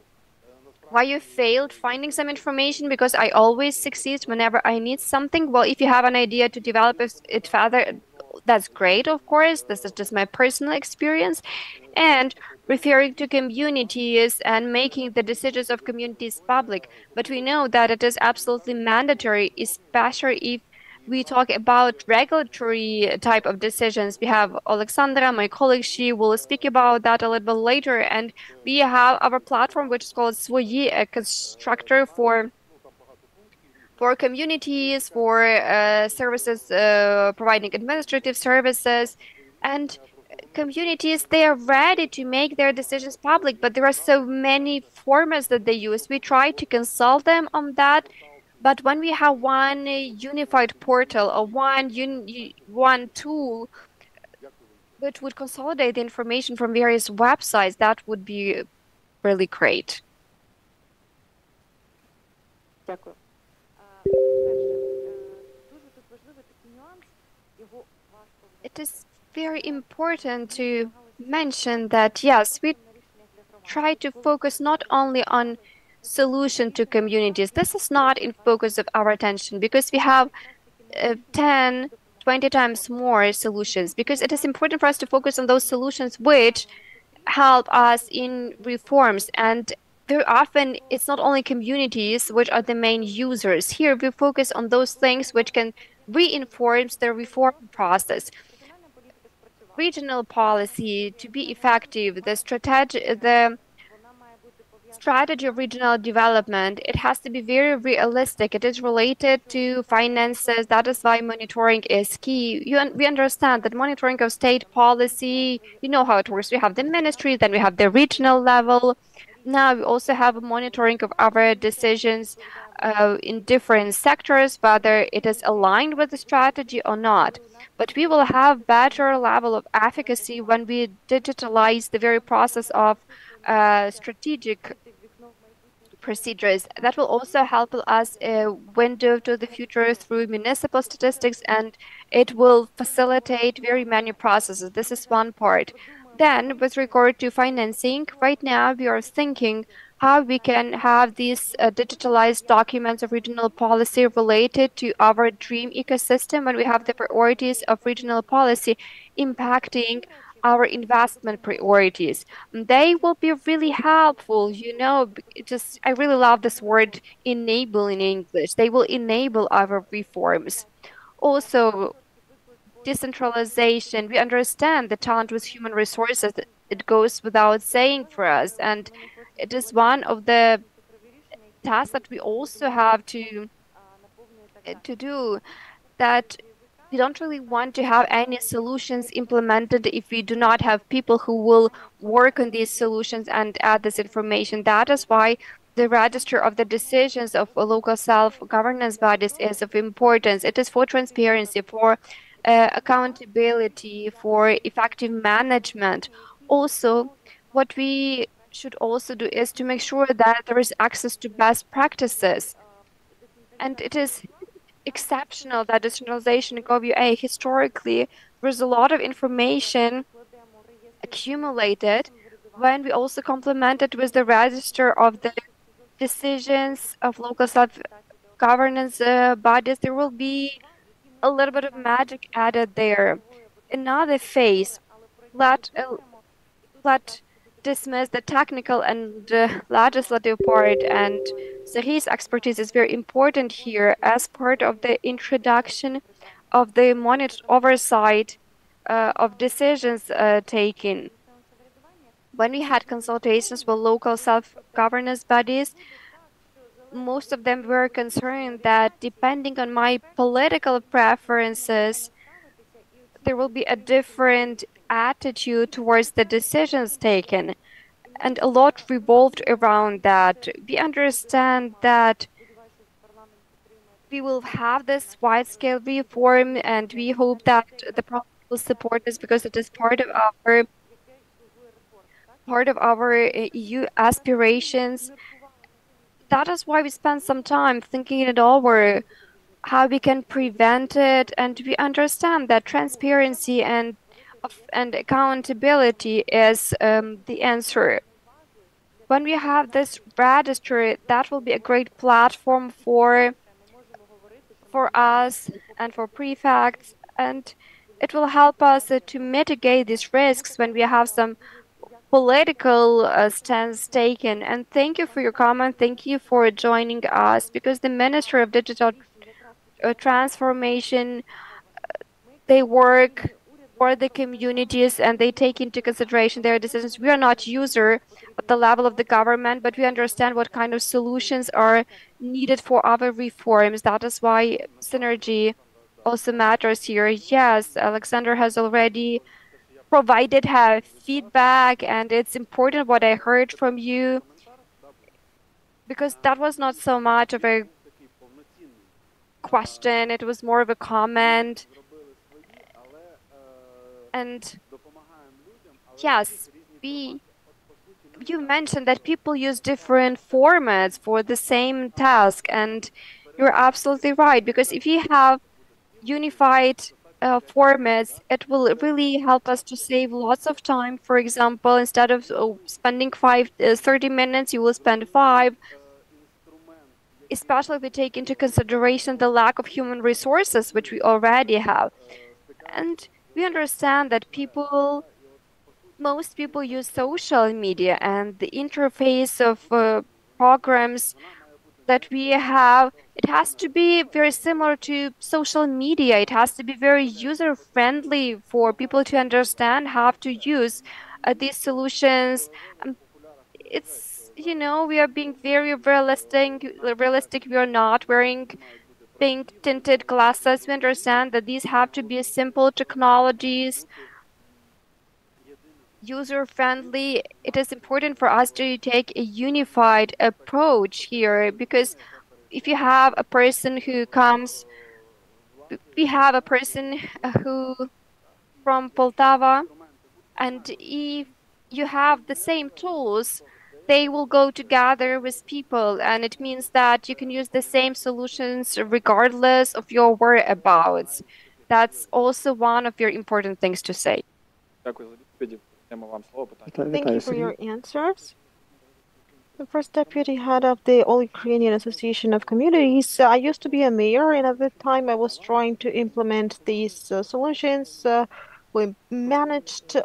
why you failed finding some information, because I always succeed whenever I need something. Well, if you have an idea to develop it further, that's great, of course. This is just my personal experience. And referring to communities and making the decisions of communities public. But we know that it is absolutely mandatory, especially if we talk about regulatory type of decisions. We have Alexandra, my colleague, she will speak about that a little bit later. And we have our platform, which is called Svoyi, a constructor for communities, for services, providing administrative services. And communities, they are ready to make their decisions public, but there are so many formats that they use. We try to consult them on that, but when we have one unified portal or one tool which would consolidate the information from various websites, that would be really great. It is very important to mention that, yes, we try to focus not only on solution to communities. This is not in focus of our attention, because we have 10, 20 times more solutions, because it is important for us to focus on those solutions which help us in reforms. And very often it's not only communities which are the main users. Here we focus on those things which can reinforce the reform process. Regional policy to be effective, the strategy of regional development, it has to be very realistic. It is related to finances. That is why monitoring is key. We understand that monitoring of state policy, you know how it works. We have the ministry, then we have the regional level. Now we also have monitoring of our decisions in different sectors, whether it is aligned with the strategy or not. But we will have better level of efficacy when we digitalize the very process of strategic procedures. That will also help us window to the future through municipal statistics, and it will facilitate very many processes. This is one part. Then, with regard to financing, right now we are thinking how we can have these digitalized documents of regional policy related to our dream ecosystem, when we have the priorities of regional policy impacting our investment priorities. They will be really helpful, I really love this word enable in English. They will enable our reforms. Also, decentralization. We understand the talent with human resources. It goes without saying for us, and it is one of the tasks that we also have to do. That we don't really want to have any solutions implemented if we do not have people who will work on these solutions and add this information. That is why the register of the decisions of local self-governance bodies is of importance. It is for transparency, for accountability, for effective management. Also, what we should also do is to make sure that there is access to best practices. And it is exceptional that decentralization in GovUA historically there's a lot of information accumulated when we also complement it with the register of the decisions of local self-governance bodies. There will be a little bit of magic added there. Another phase, let dismiss the technical and legislative part, and Zahir's expertise is very important here as part of the introduction of the oversight of decisions taken. When we had consultations with local self-governance bodies, most of them were concerned that depending on my political preferences, there will be a different attitude towards the decisions taken. And a lot revolved around that. We understand that we will have this wide-scale reform, and we hope that the Parliament will support this because it is part of our EU aspirations. That is why we spent some time thinking it over, how we can prevent it, and we understand that transparency and accountability is the answer. When we have this register, that will be a great platform for us and for prefects, and it will help us to mitigate these risks when we have some political stance taken. And thank you for your comment. Thank you for joining us, because the Ministry of Digital Transformation, they work for the communities and they take into consideration their decisions. We are not user at the level of the government, but we understand what kind of solutions are needed for other reforms. That is why synergy also matters here. Yes, Alexander has already provided her feedback, and it's important what I heard from you, because that was not so much of a question, it was more of a comment. And yes, you mentioned that people use different formats for the same task, and you're absolutely right, because if you have unified formats, it will really help us to save lots of time. For example, instead of spending 30 minutes, you will spend 5, especially if we take into consideration the lack of human resources, which we already have. And we understand that most people use social media, and the interface of programs that we have, it has to be very similar to social media. It has to be very user-friendly for people to understand how to use these solutions. It's, we are being very realistic. We are not wearing pink tinted glasses. We understand that these have to be simple technologies, user-friendly. It is important for us to take a unified approach here, because if you have a person who who from Poltava, and if you have the same tools, they will go together with people, and it means that you can use the same solutions regardless of your whereabouts. That's also one of your important things to say. Thank you for your answers. The first deputy head of the All Ukrainian Association of Communities. I used to be a mayor, and at the time I was trying to implement these solutions. We managed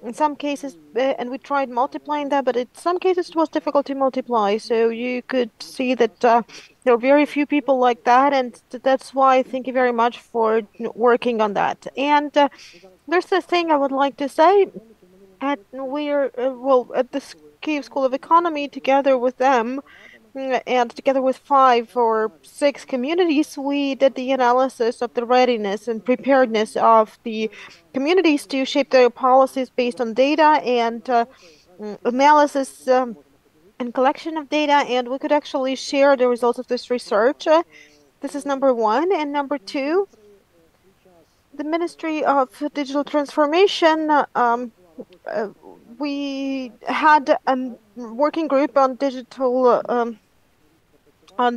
in some cases, and we tried multiplying that, but in some cases it was difficult to multiply. So you could see that there are very few people like that, and that's why thank you very much for working on that. And there's this thing I would like to say. We're at the Kyiv School of Economy together with them. And together with 5 or 6 communities, we did the analysis of the readiness and preparedness of the communities to shape their policies based on data and analysis and collection of data. And we could actually share the results of this research. This is number one. And number two, the Ministry of Digital Transformation. We had a working group on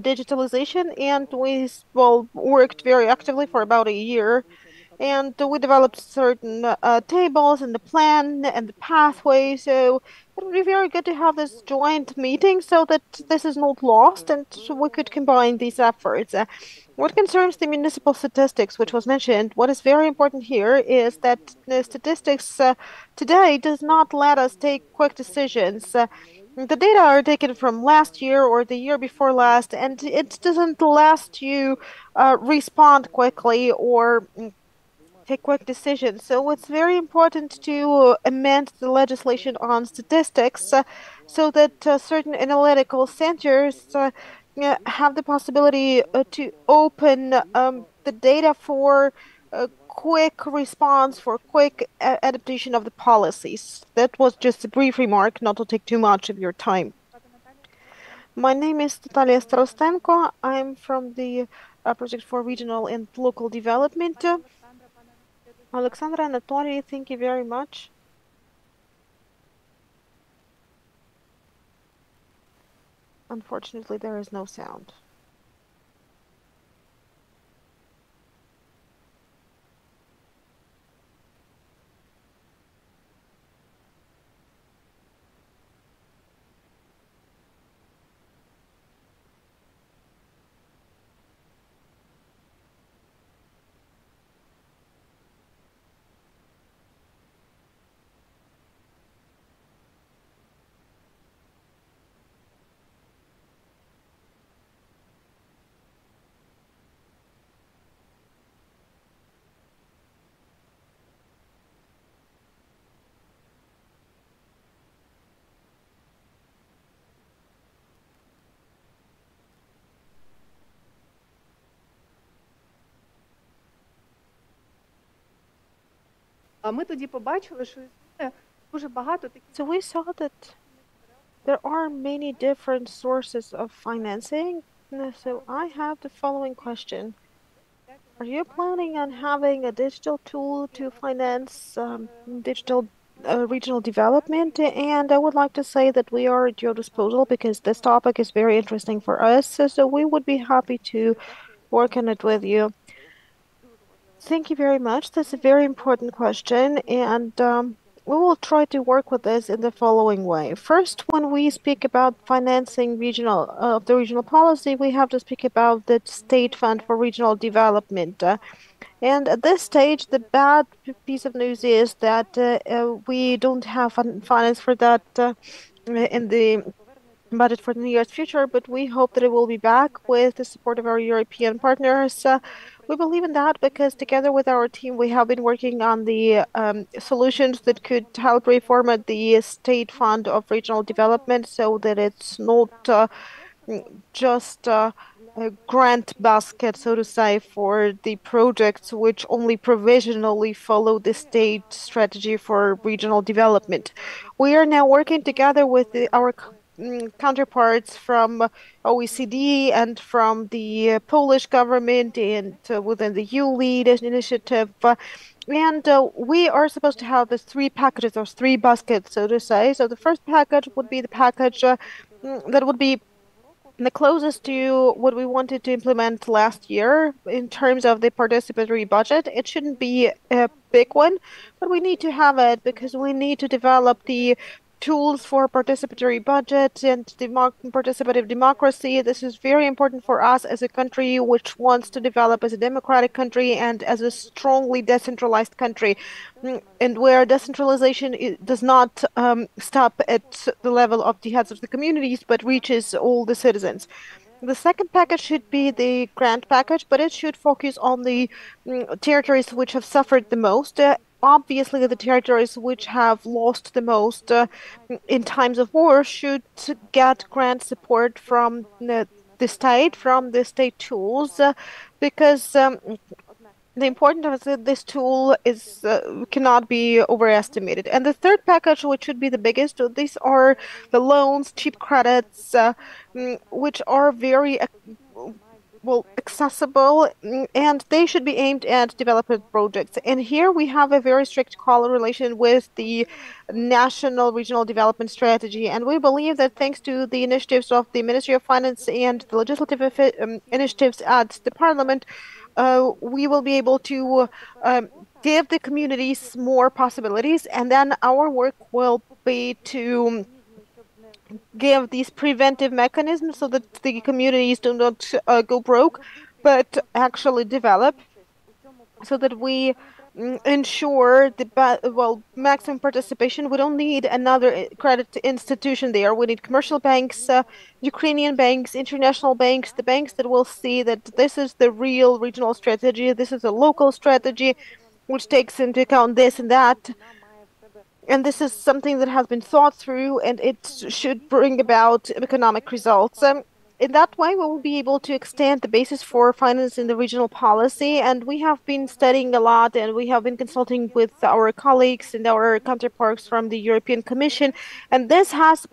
digitalization, and we worked very actively for about a year, and we developed certain tables and the plan and the pathway. So it would be very good to have this joint meeting so that this is not lost and so we could combine these efforts. What concerns the municipal statistics, which was mentioned, what is very important here is that the statistics today does not let us take quick decisions. The data are taken from last year or the year before last, and it doesn't let you respond quickly or take quick decisions. So it's very important to amend the legislation on statistics so that certain analytical centers have the possibility to open the data for a quick response, for quick adaptation of the policies. That was just a brief remark, not to take too much of your time. My name is Natalia Starostenko. I'm from the Project for Regional and Local Development. Alexandra, Anatoly, thank you very much. Unfortunately, there is no sound. Ми тоді побачили, що існує дуже багато таких. So we saw that there are many different sources of financing. So I have the following question. Are you planning on having a digital tool to finance digital regional development? And I would like to say that we are at your disposal because this topic is very interesting for us. So we would be happy to work on it with you. Thank you very much. That's a very important question, and we will try to work with this in the following way. First, when we speak about financing the regional policy, we have to speak about the State Fund for Regional Development. And at this stage, the bad piece of news is that we don't have finance for that in the budget for the near future, but we hope that it will be back with the support of our European partners. We believe in that because together with our team, we have been working on the solutions that could help reformat the State Fund of Regional Development so that it's not just a grant basket, so to say, for the projects which only provisionally follow the state strategy for regional development. We are now working together with our counterparts from OECD and from the Polish government and within the U-Lead initiative. And we are supposed to have these 3 packages or 3 baskets, so to say. So the first package would be the package that would be the closest to what we wanted to implement last year in terms of the participatory budget. It shouldn't be a big one, but we need to have it because we need to develop the tools for participatory budget and participative democracy. This is very important for us as a country which wants to develop as a democratic country and as a strongly decentralized country, and where decentralization does not stop at the level of the heads of the communities, but reaches all the citizens. The second package should be the grant package, but it should focus on the territories which have suffered the most. Obviously, the territories which have lost the most in times of war should get grant support from the state, from the state tools, because the importance of this tool is cannot be overestimated. And the third package, which should be the biggest, these are the loans, cheap credits, which are very accessible, and they should be aimed at development projects. And here we have a very strict correlation with the national regional development strategy. And we believe that thanks to the initiatives of the Ministry of Finance and the legislative initiatives at the Parliament, we will be able to give the communities more possibilities, and then our work will be to give these preventive mechanisms so that the communities do not go broke, but actually develop, so that we ensure the maximum participation. We don't need another credit institution there. We need commercial banks, Ukrainian banks, international banks, the banks that will see that this is the real regional strategy, this is a local strategy, which takes into account this and that. And this is something that has been thought through, and it should bring about economic results. In that way, we will be able to extend the basis for finance in the regional policy. And we have been studying a lot, and we have been consulting with our colleagues and our counterparts from the European Commission. And this has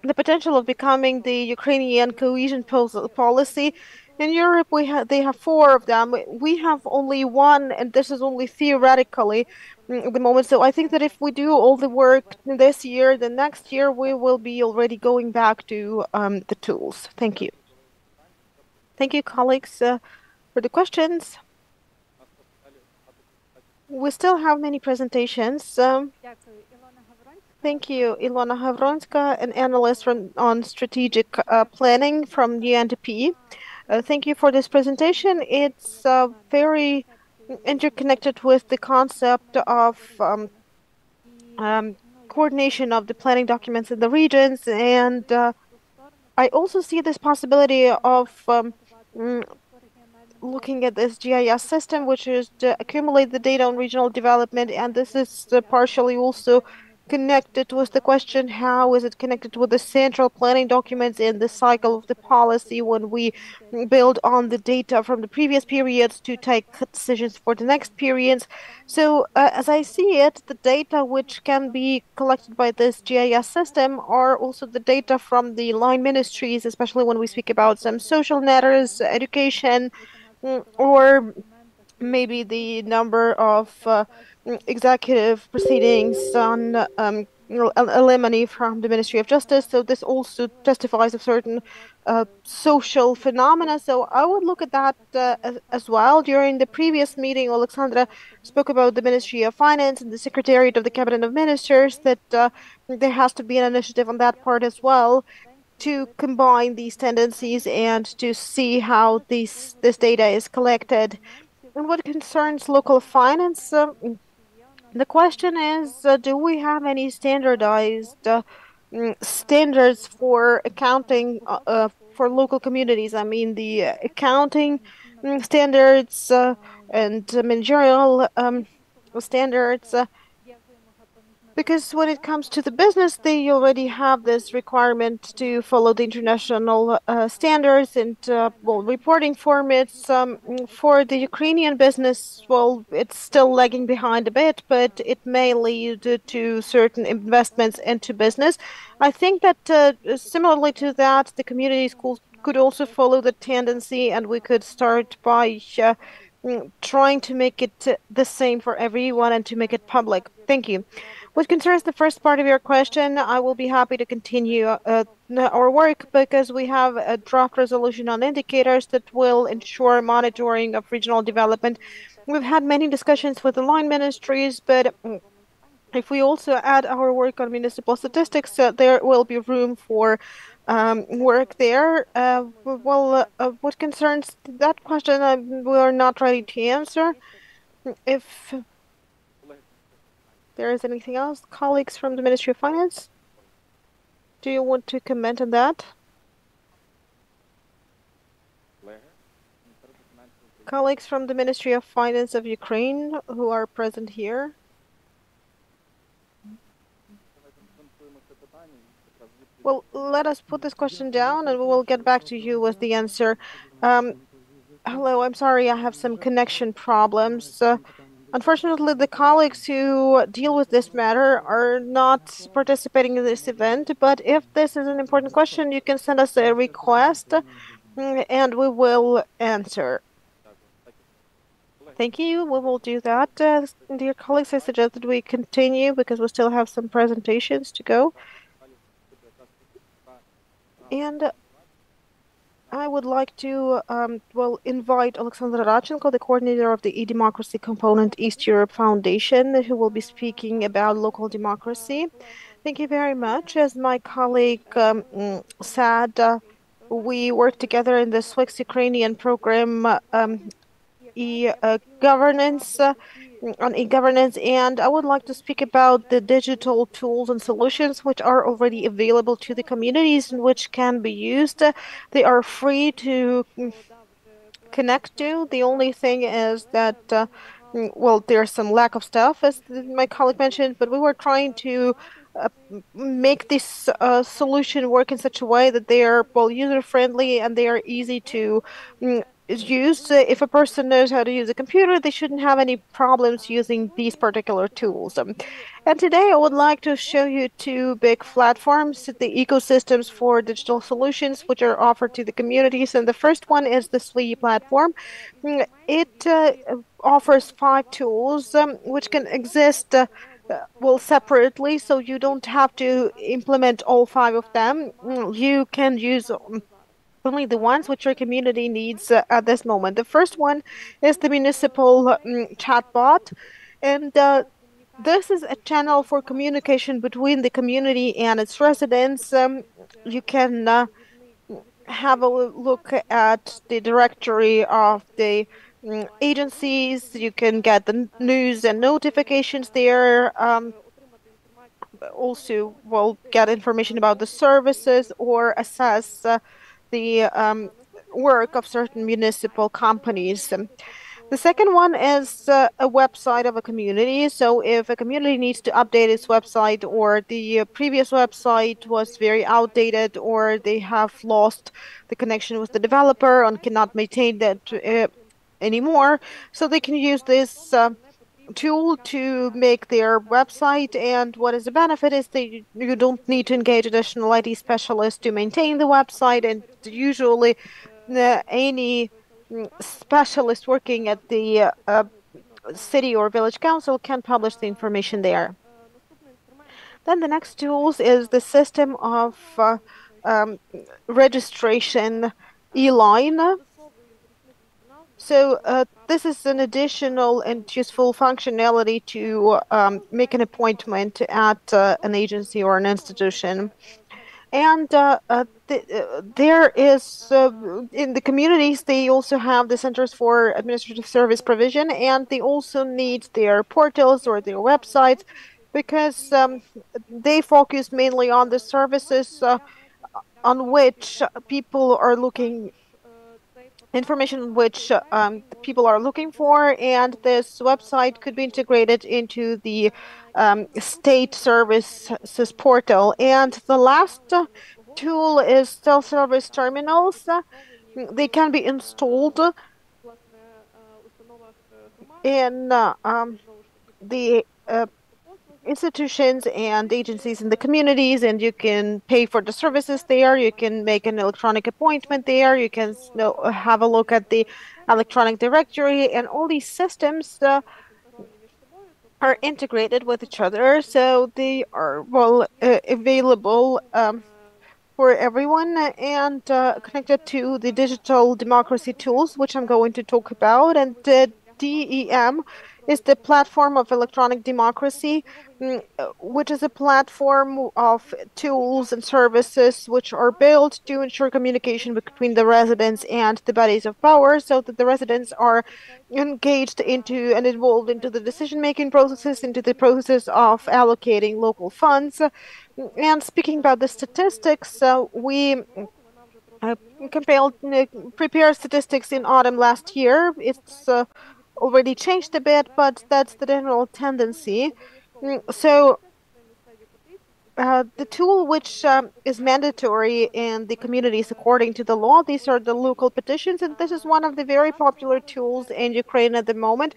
the potential of becoming the Ukrainian cohesion policy. In Europe, they have 4 of them. We have only 1, and this is only theoretically at the moment. So I think that if we do all the work this year, then next year we will be already going back to the tools. Thank you. Thank you, colleagues, for the questions. We still have many presentations. Thank you, Ilona Havronska, an analyst on strategic planning from the UNDP. Thank you for this presentation. It's very interconnected with the concept of coordination of the planning documents in the regions. And I also see this possibility of looking at this GIS system, which is to accumulate the data on regional development. And this is partially also connected with the question, how is it connected with the central planning documents in the cycle of the policy when we build on the data from the previous periods to take decisions for the next periods. So as I see it, the data which can be collected by this GIS system are also the data from the line ministries, especially when we speak about some social matters, education, or maybe the number of executive proceedings on alimony from the Ministry of Justice. So this also testifies of certain social phenomena. So I would look at that as well. During the previous meeting, Alexandra spoke about the Ministry of Finance and the Secretariat of the Cabinet of Ministers, that there has to be an initiative on that part as well, to combine these tendencies and to see how this data is collected. And what concerns local finance, the question is, do we have any standardized standards for accounting for local communities? I mean, the accounting standards and managerial standards. Because when it comes to the business, they already have this requirement to follow the international standards and reporting formats. For the Ukrainian business, it's still lagging behind a bit, but it may lead to certain investments into business. I think that similarly to that, the community schools could also follow the tendency, and we could start by trying to make it the same for everyone and to make it public. Thank you. What concerns the first part of your question, I will be happy to continue our work, because we have a draft resolution on indicators that will ensure monitoring of regional development. We've had many discussions with the line ministries, but if we also add our work on municipal statistics, there will be room for work there. What concerns that question, we are not ready to answer. If there is anything else, colleagues from the Ministry of Finance, do you want to comment on that? Colleagues from the Ministry of Finance of Ukraine who are present here. Well, let us put this question down and we will get back to you with the answer. Hello, I'm sorry, I have some connection problems. Unfortunately, the colleagues who deal with this matter are not participating in this event, but if this is an important question, you can send us a request and we will answer. Thank you. We will do that. Dear colleagues, I suggest that we continue because we still have some presentations to go. And I would like to invite Alexandra Radchenko, the coordinator of the e-Democracy Component East Europe Foundation, who will be speaking about local democracy. Thank you very much. As my colleague said, we work together in the Swiss Ukrainian program e-governance on e-governance, and I would like to speak about the digital tools and solutions which are already available to the communities and which can be used. They are free to connect to. The only thing is that there's some lack of stuff, as my colleague mentioned, but we were trying to make this solution work in such a way that they are user-friendly and they are easy to is used. If a person knows how to use a computer, they shouldn't have any problems using these particular tools. And today I would like to show you two big platforms, the ecosystems for digital solutions, which are offered to the communities. And the first one is the SWE platform. It offers 5 tools which can exist separately, so you don't have to implement all 5 of them. You can use only the ones which your community needs at this moment. The first one is the municipal chatbot, and this is a channel for communication between the community and its residents. You can have a look at the directory of the agencies. You can get the news and notifications there. Also, get information about the services or assess the work of certain municipal companies. The second one is a website of a community. So if a community needs to update its website, or the previous website was very outdated, or they have lost the connection with the developer and cannot maintain that anymore, so they can use this tool to make their website. And what is the benefit is that you don't need to engage additional IT specialists to maintain the website, and usually any specialist working at the city or village council can publish the information there. Then the next tools is the system of registration e-line. So this is an additional and useful functionality to make an appointment at an agency or an institution. And there is, in the communities, they also have the Centers for Administrative Service Provision, and they also need their portals or their websites, because they focus mainly on the services on which people are looking, information which people are looking for, and this website could be integrated into the state services portal. And the last tool is self-service terminals. They can be installed in the institutions and agencies in the communities, and you can pay for the services there. You can make an electronic appointment there. You can have a look at the electronic directory, and all these systems are integrated with each other, so they are available for everyone, and connected to the digital democracy tools, which I'm going to talk about. And DEM is the platform of electronic democracy, which is a platform of tools and services which are built to ensure communication between the residents and the bodies of power, so that the residents are engaged into and involved into the decision-making processes, into the process of allocating local funds. And speaking about the statistics, we prepared statistics in autumn last year. It's already changed a bit, but that's the general tendency. So the tool which is mandatory in the communities according to the law, these are the local petitions, and this is one of the very popular tools in Ukraine at the moment.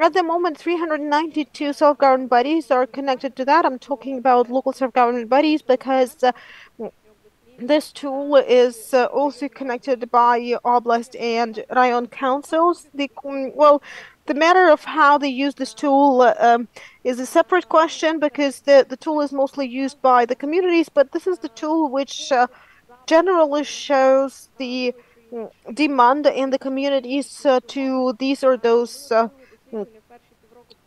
At the moment, 392 self-governed bodies are connected to that. I'm talking about local self-government bodies because this tool is also connected by oblast and rayon councils. The matter of how they use this tool is a separate question, because the tool is mostly used by the communities, but this is the tool which generally shows the demand in the communities to these or those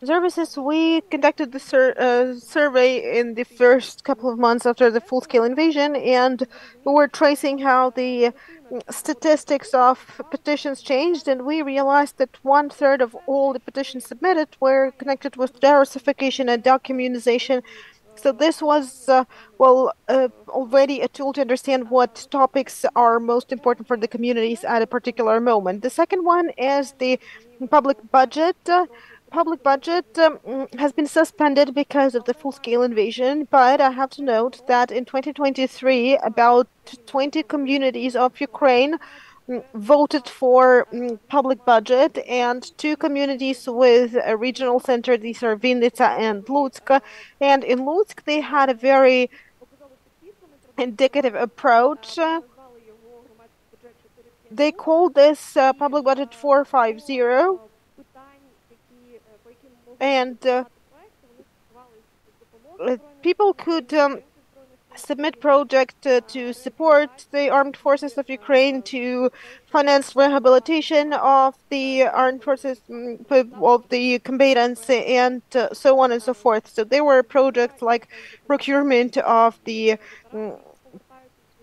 services. We conducted the survey in the first couple of months after the full-scale invasion, and we were tracing how the statistics of petitions changed, and we realized that 1/3 of all the petitions submitted were connected with derussification and decommunization. So this was, already a tool to understand what topics are most important for the communities at a particular moment. The second one is the public budget. Public budget has been suspended because of the full-scale invasion, but I have to note that in 2023, about 20 communities of Ukraine voted for public budget, and 2 communities with a regional center, these are Vinnytsia and Lutsk, and in Lutsk they had a very indicative approach. They called this public budget 450, and people could submit project to support the armed forces of Ukraine, to finance rehabilitation of the armed forces of the combatants, and so on and so forth. So there were projects like procurement of the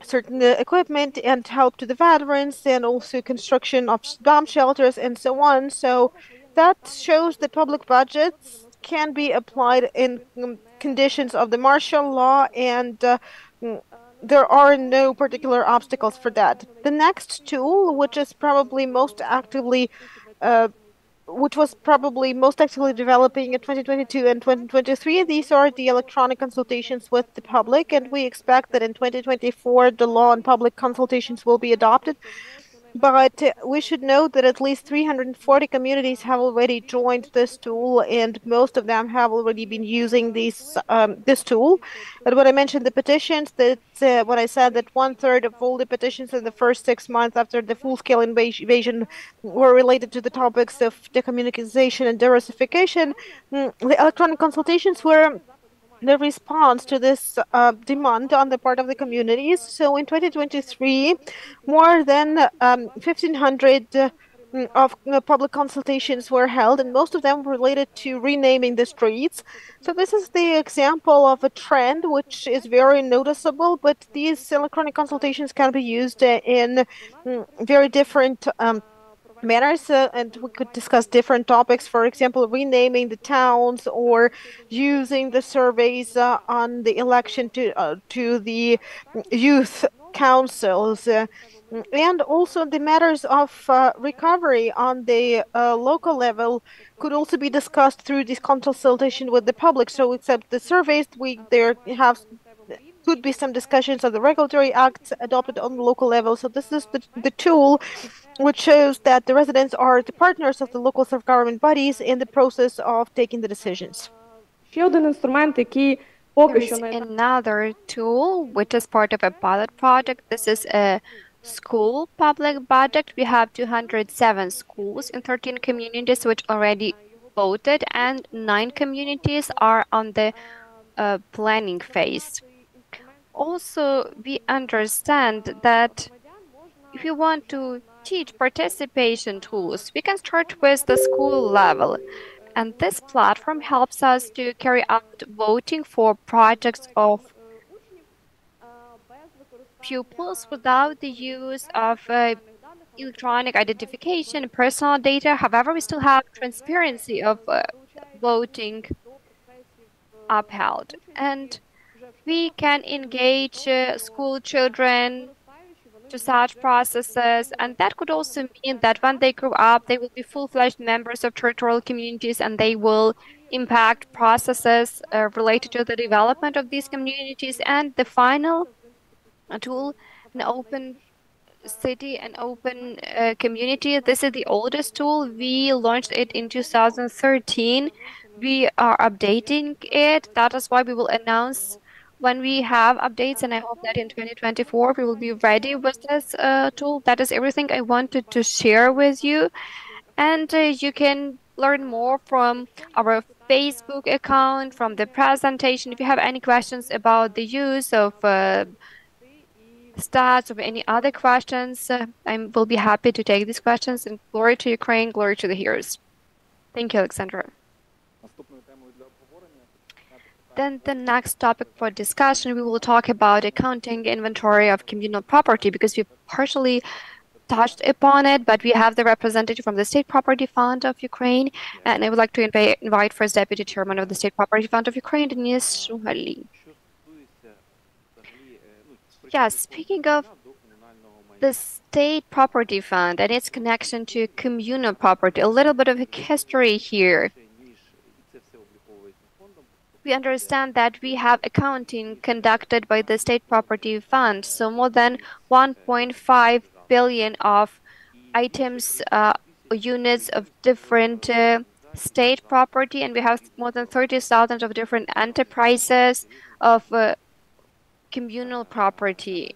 certain equipment and help to the veterans, and also construction of bomb shelters and so on. So that shows that public budgets can be applied in conditions of the martial law, and there are no particular obstacles for that. The next tool, which was probably most actively developing in 2022 and 2023. These are the electronic consultations with the public, and we expect that in 2024 the law on public consultations will be adopted. But we should note that at least 340 communities have already joined this tool, and most of them have already been using this tool. But when I mentioned the petitions, when I said that 1/3 of all the petitions in the first 6 months after the full-scale invasion were related to the topics of decommunization and derussification, the electronic consultations were the response to this demand on the part of the communities. So in 2023, more than 1,500 of public consultations were held, and most of them related to renaming the streets. So this is the example of a trend which is very noticeable, but these electronic consultations can be used in very different manners, and we could discuss different topics, for example, renaming the towns, or using the surveys on the election to the youth councils, and also the matters of recovery on the local level could also be discussed through this consultation with the public. So except the surveys, could be some discussions of the regulatory acts adopted on the local level. So this is the tool which shows that the residents are the partners of the local self-government bodies in the process of taking the decisions. There is another tool which is part of a pilot project. This is a school public budget. We have 207 schools in 13 communities which already voted, and 9 communities are on the planning phase. Also, we understand that if you want to teach participation tools, we can start with the school level. And this platform helps us to carry out voting for projects of pupils without the use of electronic identification and personal data. However, we still have transparency of voting upheld. And we can engage school children to such processes, and that could also mean that when they grow up, they will be full-fledged members of territorial communities and they will impact processes related to the development of these communities. And the final tool, an open city and open community. This is the oldest tool. We launched it in 2013. We are updating it. That is why we will announce when we have updates, and I hope that in 2024 we will be ready with this tool. That is everything I wanted to share with you. And you can learn more from our Facebook account, from the presentation. If you have any questions about the use of stats or any other questions, I will be happy to take these questions. And glory to Ukraine, glory to the heroes. Thank you, Alexandra. Then the next topic for discussion, we will talk about accounting inventory of communal property, because we partially touched upon it, but we have the representative from the State Property Fund of Ukraine, and I would like to invite First Deputy Chairman of the State Property Fund of Ukraine, Denis Shugali. Yes, speaking of the State Property Fund and its connection to communal property, a little bit of history here. We understand that we have accounting conducted by the State Property Fund, so more than 1.5 billion of items, units of different state property, and we have more than 30,000 of different enterprises of communal property.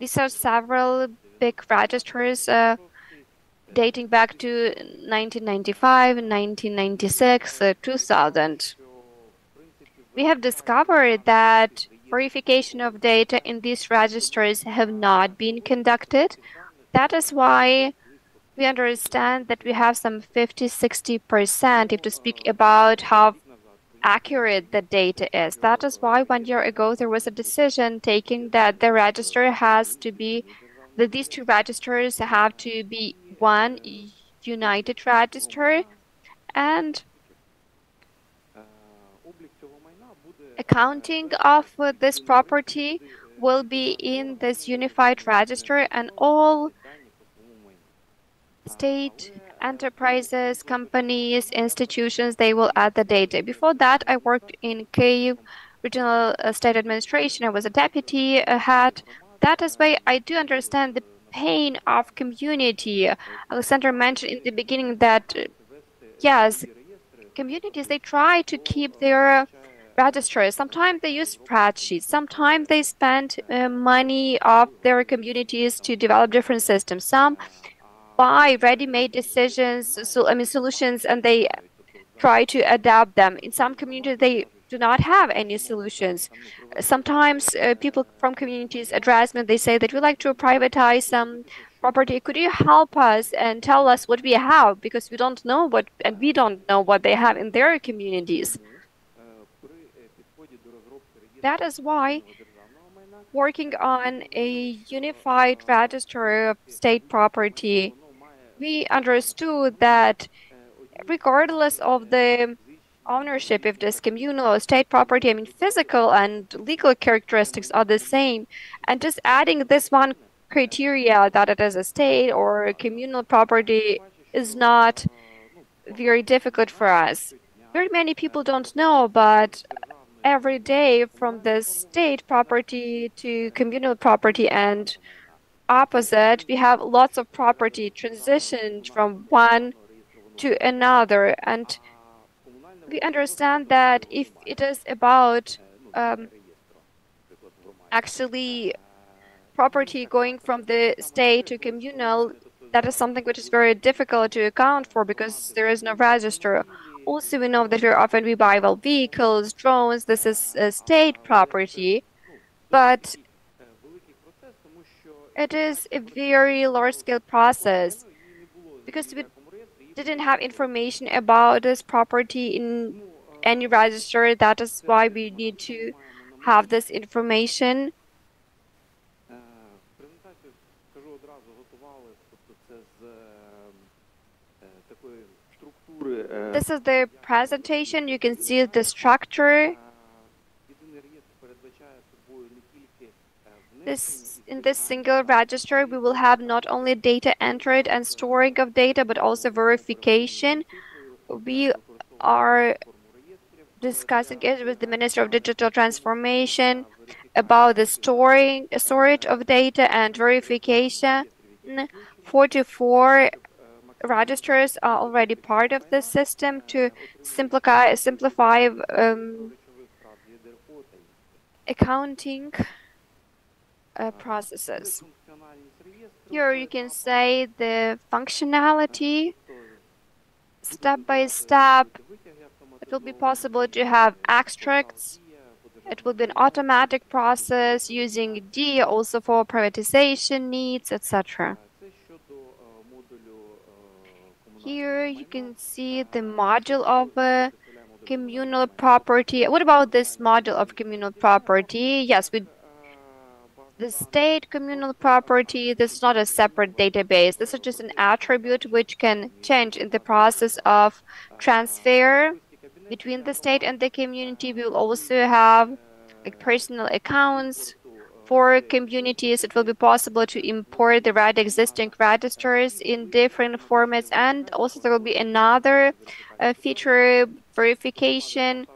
These are several big registers dating back to 1995, 1996, 2000. We have discovered that verification of data in these registers have not been conducted. That is why we understand that we have some 50–60% if to speak about how accurate the data is. That is why 1 year ago there was a decision taken that the register has to be, that these two registers have to be one united register, and accounting of this property will be in this unified register, and all state enterprises, companies, institutions, they will add the data. Before that, I worked in Kyiv Regional State Administration. I was a deputy head. That is why I do understand the pain of community. Alexander mentioned in the beginning that, yes, communities, they try to keep their registers. Sometimes they use spreadsheets. Sometimes they spend money of their communities to develop different systems. Some buy ready-made solutions, and they try to adapt them. In some communities, they do not have any solutions. Sometimes people from communities address me, they say that we like to privatize some property. Could you help us and tell us what we have? Because we don't know what, and we don't know what they have in their communities. That is why working on a unified register of state property, we understood that regardless of the ownership, if this communal or state property, I mean, physical and legal characteristics are the same, and just adding this one criteria that it is a state or a communal property is not very difficult for us. Very many people don't know, but every day from the state property to communal property and opposite, we have lots of property transitioned from one to another, and we understand that if it is about actually property going from the state to communal, that is something which is very difficult to account for because there is no register. Also, we know that we buy vehicles, drones. This is state property, but it is a very large-scale process because didn't have information about this property in any register. That is why we need to have this information. This is the presentation. You can see the structure. In this single register, we will have not only data entered and storing of data, but also verification. We are discussing it with the Minister of Digital Transformation about the storage of data and verification. 44 registers are already part of this system to simplify accounting processes. Here you can say the functionality step by step. It will be possible to have extracts. It will be an automatic process using D also for privatization needs, etc. Here you can see the module of communal property. What about this module of communal property? Yes, the state communal property, this is not a separate database. This is just an attribute which can change in the process of transfer between the state and the community. We will also have like personal accounts for communities. It will be possible to import the existing registers in different formats, and also there will be another feature, verification.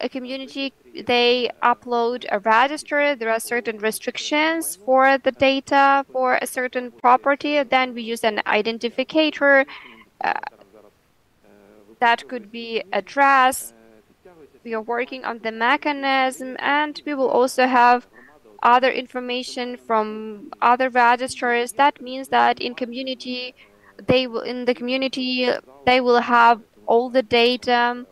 A community, they upload a register. There are certain restrictions for the data for a certain property. Then we use an identificator that could be address. We are working on the mechanism, and we will also have other information from other registers. That means that in the community they will have all the data,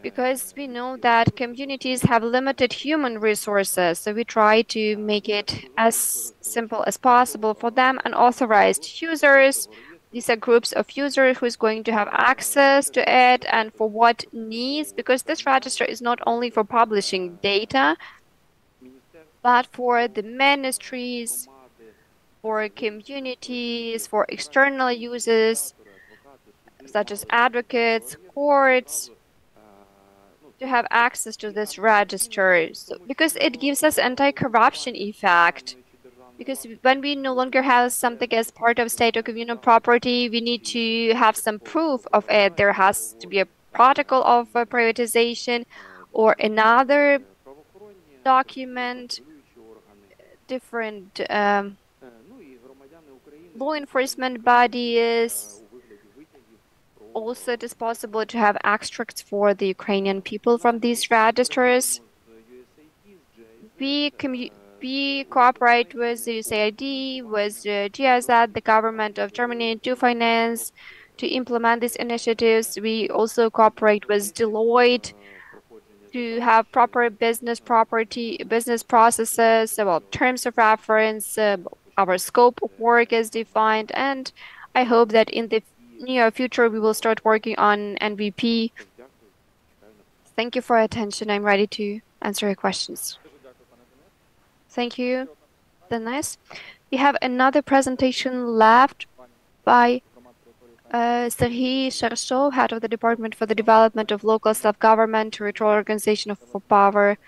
because we know that communities have limited human resources, so we try to make it as simple as possible for them. And authorized users, these are groups of users who is going to have access to it and for what needs, because this register is not only for publishing data, but for the ministries, for communities, for external users, such as advocates, courts, to have access to this register, because it gives us anti-corruption effect. Because when we no longer have something as part of state or communal property, we need to have some proof of it. There has to be a protocol of privatization or another document. Different law enforcement bodies. Also, it is possible to have extracts for the Ukrainian people from these registers. We cooperate with the USAID, with GIZ, the government of Germany, to finance, to implement these initiatives. We also cooperate with Deloitte to have proper business processes, terms of reference, our scope of work is defined, and I hope that in the near future we will start working on NVP. Thank you for your attention. I'm ready to answer your questions. Thank you, Dennis. We have another presentation left by Serhiy Shershov, head of the Department for the Development of Local Self-Government, Territorial Organization for Power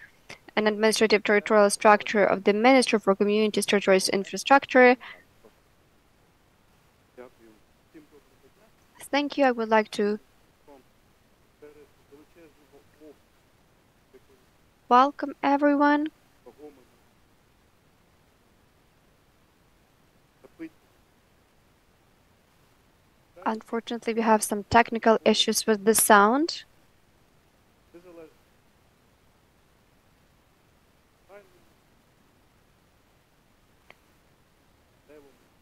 and Administrative Territorial Structure of the Ministry for Communities, Territories, Infrastructure. Thank you. I would like to welcome everyone. Unfortunately, we have some technical issues with the sound.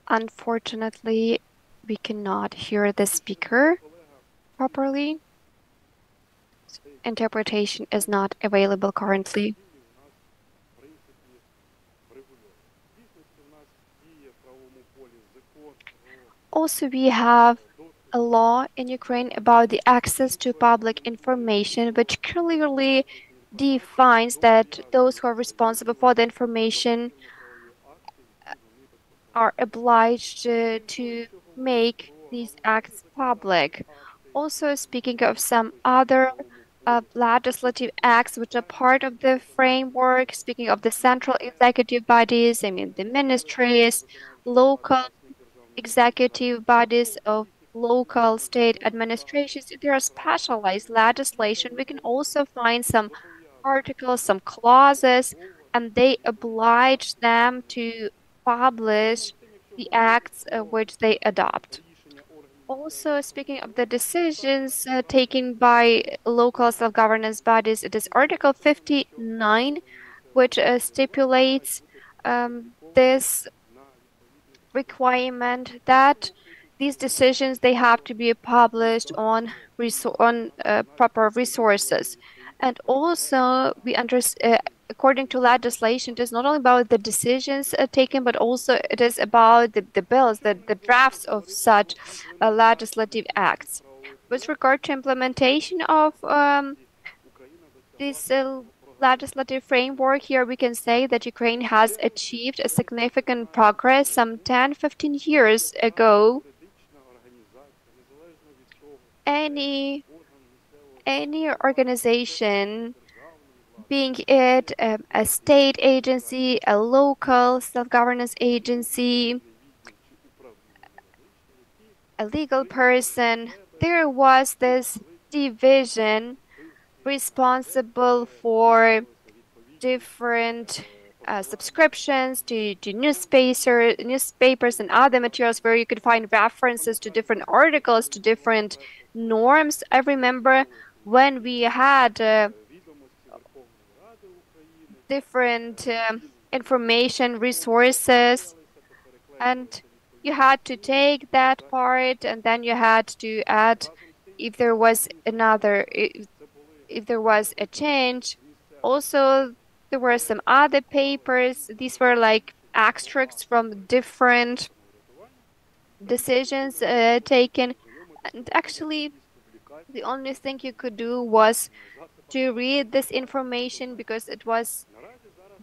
Unfortunately, we cannot hear the speaker properly. Interpretation is not available currently. Also, we have a law in Ukraine about the access to public information, which clearly defines that those who are responsible for the information are obliged to make these acts public. Also, speaking of some other legislative acts which are part of the framework, speaking of the central executive bodies, I mean the ministries, local executive bodies of local state administrations, there are specialized legislation. We can also find some articles, some clauses, and they oblige them to publish the acts which they adopt. Also, speaking of the decisions taken by local self-governance bodies, it is Article 59, which stipulates this requirement that these decisions they have to be published on proper resources. And also, according to legislation, it is not only about the decisions taken, but also it is about the bills, the drafts of such legislative acts. With regard to implementation of this legislative framework, here we can say that Ukraine has achieved a significant progress. Some 10-15 years ago, any organization, being it a state agency, a local self-governance agency, a legal person, there was this division responsible for different subscriptions to newspapers and other materials where you could find references to different articles, to different norms. I remember when we had different information resources, and you had to take that part and then you had to add if there was if there was a change. Also, there were some other papers. These were like extracts from different decisions taken. And actually, the only thing you could do was to read this information because it was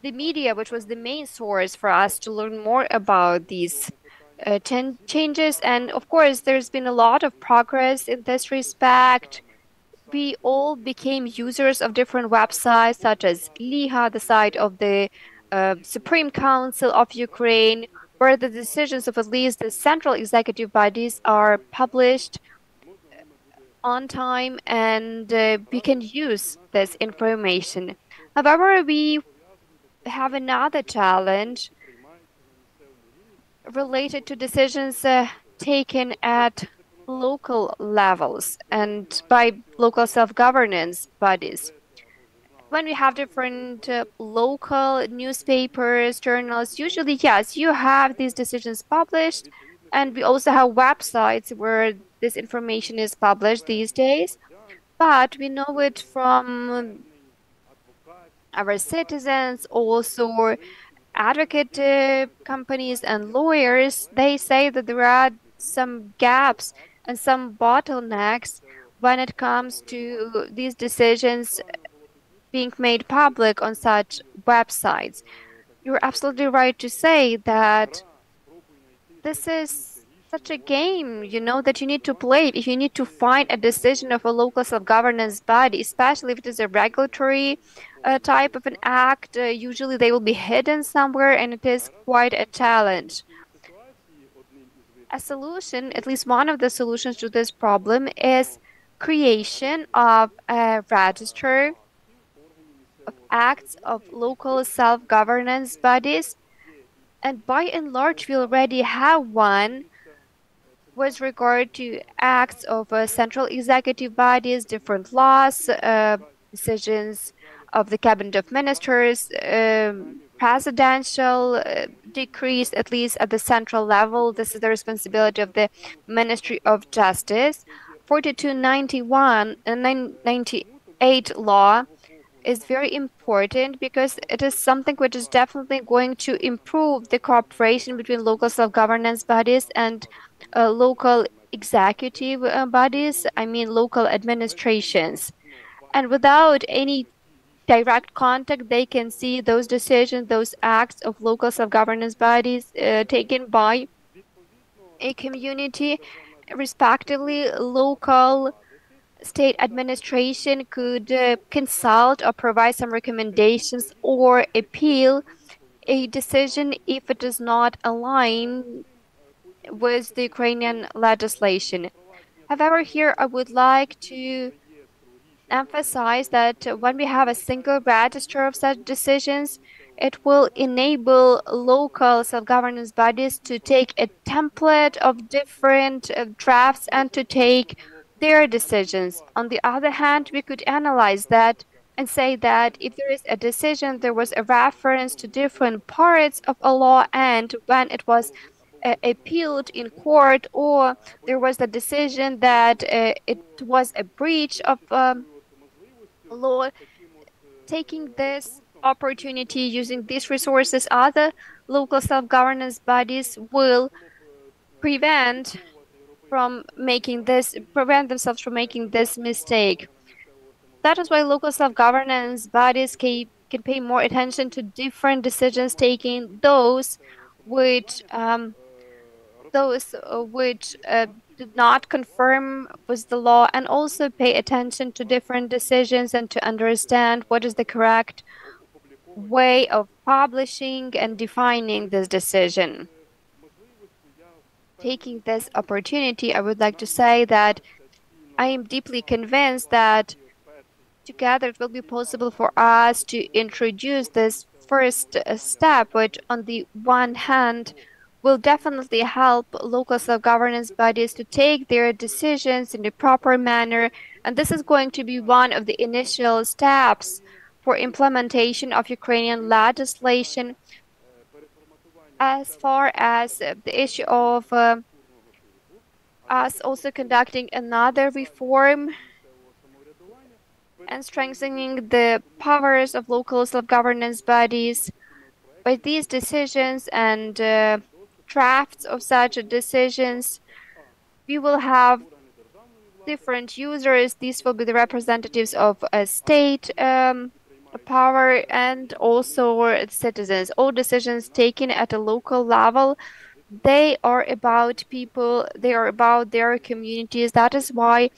the media, which was the main source for us to learn more about these changes. And of course, there's been a lot of progress in this respect. We all became users of different websites such as Liha, the site of the Supreme Council of Ukraine, where the decisions of at least the central executive bodies are published on time, and we can use this information. However, we have another challenge related to decisions taken at local levels and by local self-governance bodies. When we have different local newspapers, journals, usually, yes, you have these decisions published, and we also have websites where this information is published these days. But we know it from our citizens, also advocate companies and lawyers. They say that there are some gaps and some bottlenecks when it comes to these decisions being made public on such websites. You're absolutely right to say that this is such a game, that you need to play. If you need to find a decision of a local self-governance body, especially if it is a regulatory type of an act, usually they will be hidden somewhere, and it is quite a challenge. A solution, at least one of the solutions to this problem, is creation of a register of acts of local self-governance bodies. And by and large, we already have one with regard to acts of central executive bodies, different laws, decisions of the Cabinet of Ministers, presidential decrees, at least at the central level. This is the responsibility of the Ministry of Justice. 4291 and 98 law is very important because it is something which is definitely going to improve the cooperation between local self-governance bodies and local executive bodies, I mean local administrations. And without any direct contact, they can see those decisions, those acts of local self-governance bodies taken by a community. Respectively, local state administration could consult or provide some recommendations or appeal a decision if it does not align with the Ukrainian legislation. However, here I would like to emphasize that when we have a single register of such decisions, it will enable local self-governance bodies to take a template of different drafts and to take their decisions. On the other hand, we could analyze that and say that if there is a decision, there was a reference to different parts of a law, and when it was appealed in court, or there was the decision that it was a breach of law, taking this opportunity, using these resources, other local self-governance bodies will prevent themselves from making this mistake. That is why local self-governance bodies can pay more attention to different decisions taking, those which did not conform with the law, and also pay attention to different decisions and to understand what is the correct way of publishing and defining this decision. Taking this opportunity, I would like to say that I am deeply convinced that together it will be possible for us to introduce this first step, which on the one hand will definitely help local self-governance bodies to take their decisions in a proper manner. And this is going to be one of the initial steps for implementation of Ukrainian legislation. As far as the issue of us also conducting another reform and strengthening the powers of local self-governance bodies, by these decisions and drafts of such decisions, we will have different users. These will be the representatives of a state power and also citizens. All decisions taken at a local level, they are about people, they are about their communities. That is why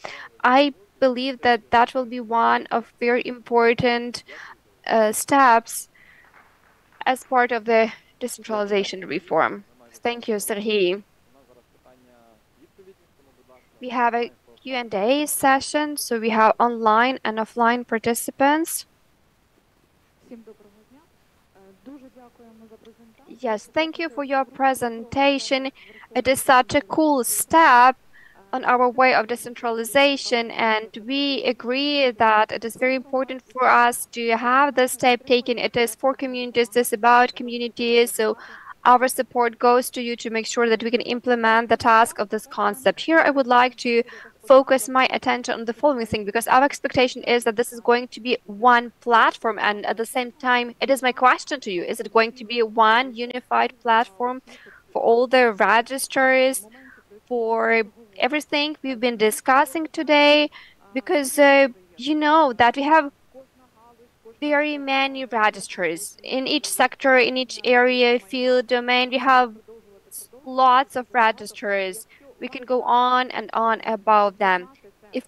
I believe that that will be one of very important steps as part of the decentralization reform. Thank you, Serhiy. We have a Q&A session, so we have online and offline participants. Yes, thank you for your presentation. It is such a cool step on our way of decentralization, and we agree that it is very important for us to have this step taken. It is for communities, it is about communities, so our support goes to you to make sure that we can implement the task of this concept. Here I would like to focus my attention on the following thing, because our expectation is that this is going to be one platform, and at the same time, it is my question to you, is it going to be one unified platform for all the registers, for everything we've been discussing today? Because you know that we have very many registers in each sector, in each area, field, domain. We have lots of registers. We can go on and on about them. If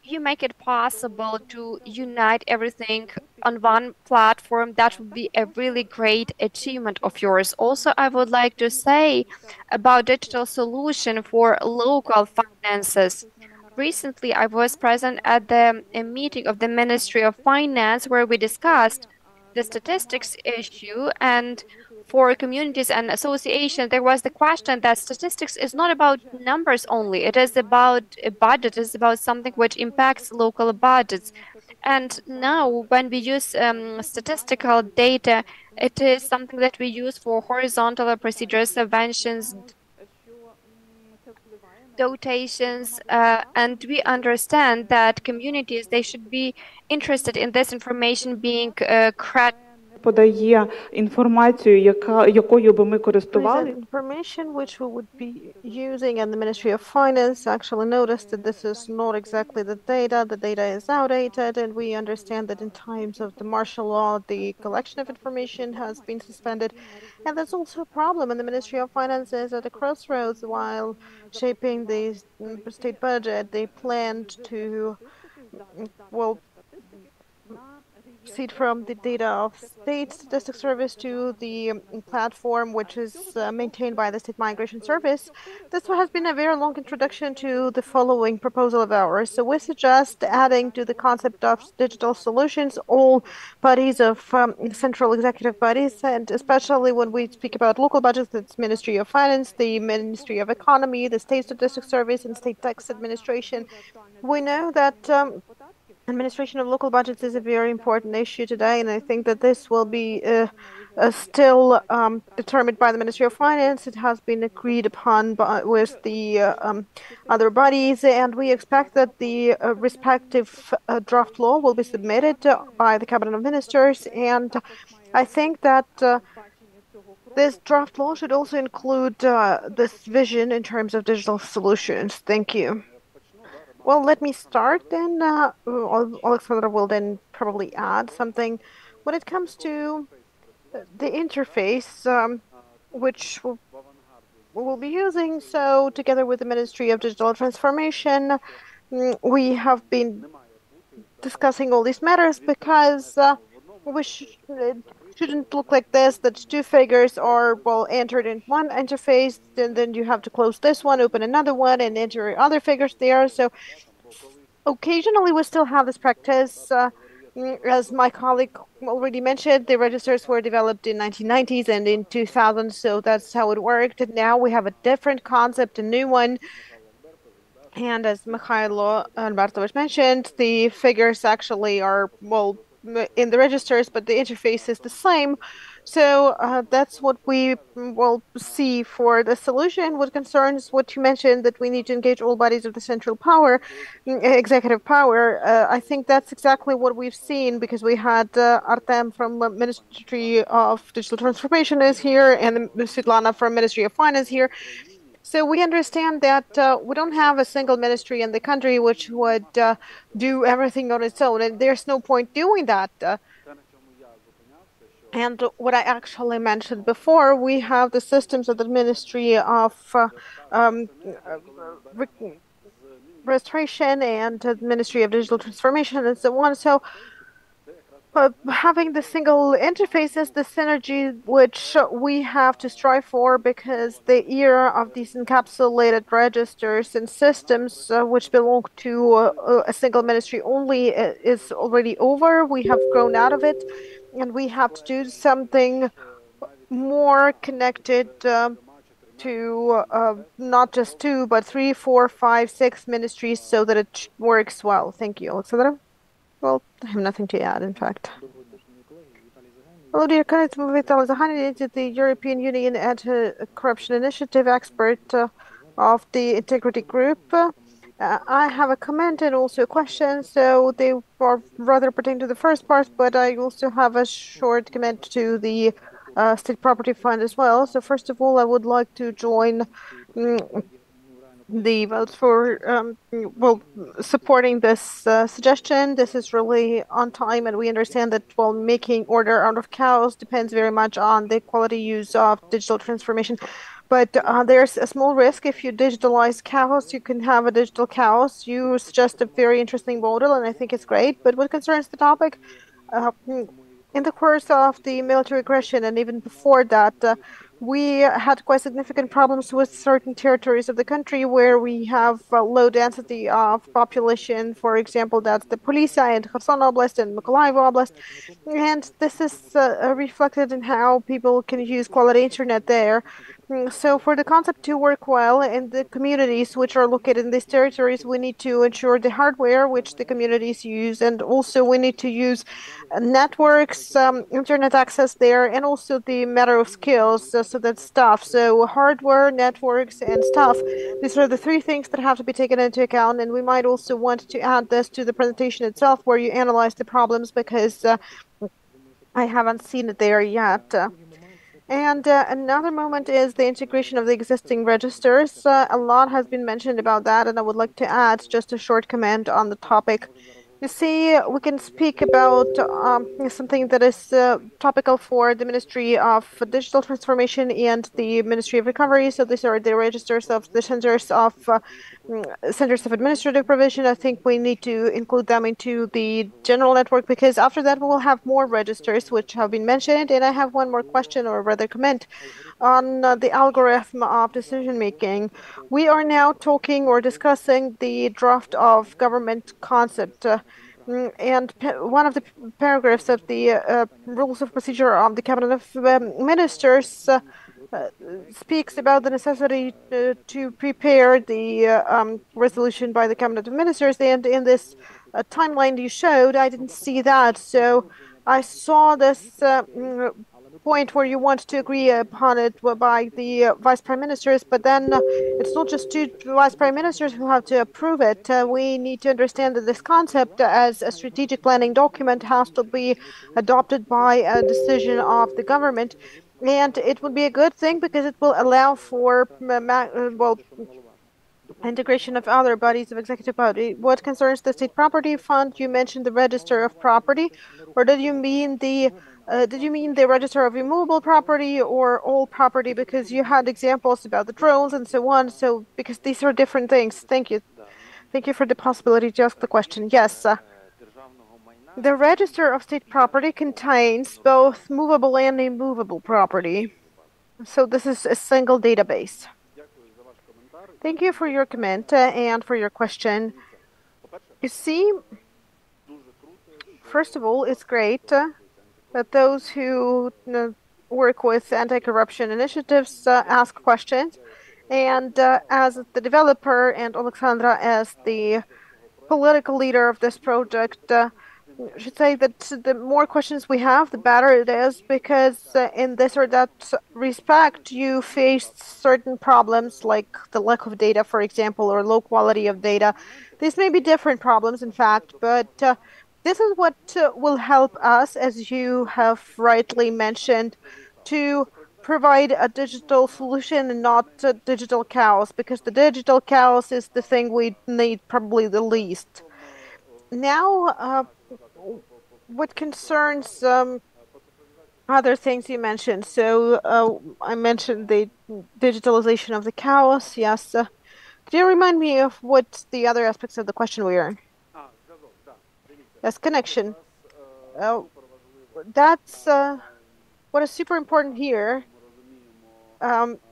you make it possible to unite everything on one platform, that would be a really great achievement of yours. Also, I would like to say about digital solution for local finances. Recently, I was present at a meeting of the Ministry of Finance where we discussed the statistics issue, and for communities and associations, there was the question that statistics is not about numbers only. It is about a budget. It is about something which impacts local budgets. And now, when we use statistical data, it is something that we use for horizontal procedures, subventions, dotations, and we understand that communities, they should be interested in this information being подає інформацію, якою би ми користували. Information which we would be using, and the Ministry of Finance actually noticed that this is not exactly the data. The data is outdated, and we understand that in times of the martial law, the collection of information has been suspended. And that's also a problem. And the Ministry of Finance is at a crossroads while shaping the state budget. They planned to, well, seed from the data of state statistics service to the platform which is maintained by the state migration service. This has been a very long introduction to the following proposal of ours. So we suggest adding to the concept of digital solutions all bodies of central executive bodies, and especially when we speak about local budgets, it's Ministry of Finance, the Ministry of Economy, the State Statistics Service, and State Tax Administration. We know that administration of local budgets is a very important issue today, and I think that this will be still determined by the Ministry of Finance. It has been agreed upon with the other bodies, and we expect that the respective draft law will be submitted by the Cabinet of Ministers, and I think that this draft law should also include this vision in terms of digital solutions. Thank you. Well, let me start then. Alexandra will then probably add something. When it comes to the interface, which we'll be using, so together with the Ministry of Digital Transformation, we have been discussing all these matters because we shouldn't look like this, that two figures are, well, entered in one interface, then you have to close this one, open another one, and enter other figures there. So occasionally we still have this practice. As my colleague already mentioned, the registers were developed in 1990s and in 2000, so that's how it worked. And now we have a different concept, a new one. And as Mikhailo Bartovich mentioned, the figures actually are, well, in the registers, but the interface is the same. So that's what we will see for the solution. What concerns what you mentioned, that we need to engage all bodies of the central power, executive power, I think that's exactly what we've seen, because we had Artem from Ministry of Digital Transformation is here, and Svetlana from Ministry of Finance here. So we understand that we don't have a single ministry in the country which would do everything on its own, and there's no point doing that. And what I actually mentioned before, we have the systems of the Ministry of Registration and the Ministry of Digital Transformation and so on. So having the single interface is the synergy which we have to strive for, because the era of these encapsulated registers and systems which belong to a single ministry only is already over. We have grown out of it, and we have to do something more connected to not just 2, but 3, 4, 5, 6 ministries, so that it works well. Thank you. Alexandra? Well, I have nothing to add, in fact. Hello, dear colleagues. Vitaly Zahanin, the European Union Anti-Corruption Initiative expert of the Integrity Group. I have a comment and also a question, so they are rather pertain to the first part, but I also have a short comment to the State Property Fund as well. So first of all, I would like to join the votes for well, supporting this suggestion. This is really on time, and we understand that, well, making order out of chaos depends very much on the quality use of digital transformation. But there's a small risk. If you digitalize chaos, you can have a digital chaos. You suggest a very interesting model, and I think it's great. But what concerns the topic, in the course of the military aggression and even before that, we had quite significant problems with certain territories of the country where we have low density of population. For example, that's the Polisa and Kherson Oblast and Mykolaiv Oblast. And this is reflected in how people can use quality internet there. So for the concept to work well in the communities which are located in these territories, we need to ensure the hardware which the communities use, and also we need to use networks, internet access there, and also the matter of skills, so that's stuff. So hardware, networks, and stuff. These are the 3 things that have to be taken into account, and we might also want to add this to the presentation itself, where you analyze the problems, because I haven't seen it there yet. And another moment is the integration of the existing registers. A lot has been mentioned about that, and I would like to add just a short comment on the topic. You see, we can speak about something that is topical for the Ministry of Digital Transformation and the Ministry of Recovery. So these are the registers of the centers of administrative provision. I think we need to include them into the general network because after that we will have more registers which have been mentioned. And I have one more question, or rather comment, on the algorithm of decision making. We are now talking or discussing the draft of government concept. And one of the paragraphs of the rules of procedure of the Cabinet of Ministers speaks about the necessity to prepare the resolution by the Cabinet of Ministers. And in this timeline you showed, I didn't see that. So I saw this point where you want to agree upon it by the vice prime ministers, but then it's not just two vice prime ministers who have to approve it. We need to understand that this concept as a strategic planning document has to be adopted by a decision of the government. And it would be a good thing because it will allow for integration of other bodies of executive body. What concerns the state property fund, you mentioned the register of property, or did you mean the register of immovable property or all property? Because you had examples about the drones and so on. So because these are different things. Thank you. Thank you for the possibility to ask the question. Yes. The register of state property contains both movable and immovable property. So this is a single database. Thank you for your comment and for your question. You see, first of all, it's great that those who work with anti-corruption initiatives ask questions. And as the developer and Alexandra as the political leader of this project, I should say that the more questions we have, the better it is, because in this or that respect, you face certain problems like the lack of data, for example, or low quality of data. These may be different problems, in fact, but this is what will help us, as you have rightly mentioned, to provide a digital solution and not digital chaos, because the digital chaos is the thing we need probably the least. Now, what concerns other things you mentioned, so I mentioned the digitalization of the chaos. Yes. Could you remind me of what the other aspects of the question were? Yes, connection. That's what is super important here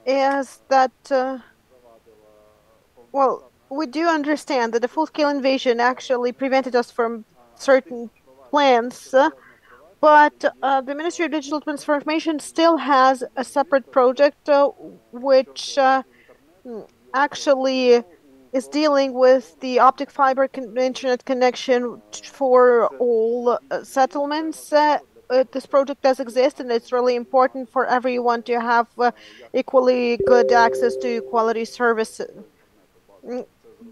is that, well, we do understand that the full-scale invasion actually prevented us from certain plans, but the Ministry of Digital Transformation still has a separate project which actually is dealing with the optic fiber internet connection for all settlements. This project does exist, and it's really important for everyone to have equally good access to quality service.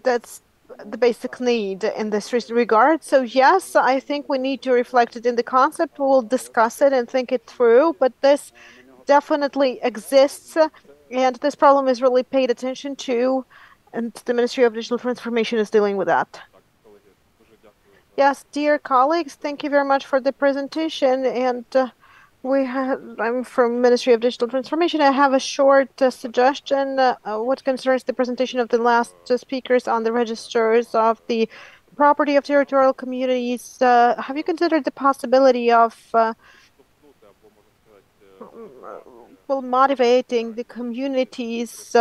That's the basic need in this regard. So yes, I think we need to reflect it in the concept. We'll discuss it and think it through, but this definitely exists, and this problem is really paid attention to, and the Ministry of Digital Transformation is dealing with that. Yes, dear colleagues, thank you very much for the presentation. And I'm from Ministry of Digital Transformation. I have a short suggestion. What concerns the presentation of the last speakers on the registers of the property of territorial communities, have you considered the possibility of motivating the communities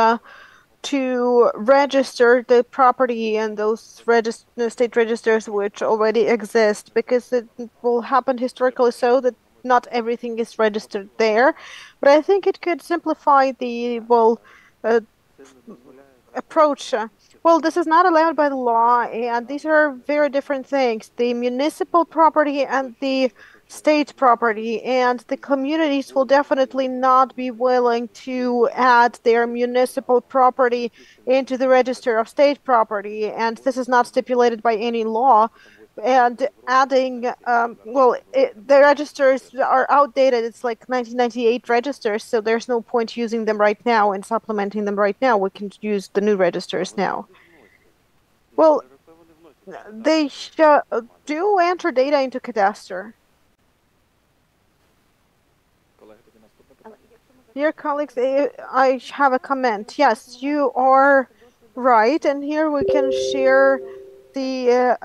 to register the property in those state registers which already exist, because it will happen historically so that not everything is registered there. But I think it could simplify the approach. Well, this is not allowed by the law, and these are very different things. The municipal property and the state property, and the communities will definitely not be willing to add their municipal property into the register of state property, and this is not stipulated by any law. and adding, the registers are outdated. It's like 1998 registers, so there's no point using them right now and supplementing them right now. We can use the new registers now. Well, they do enter data into cadastre. Dear colleagues, I have a comment. Yes, you are right, and here we can share the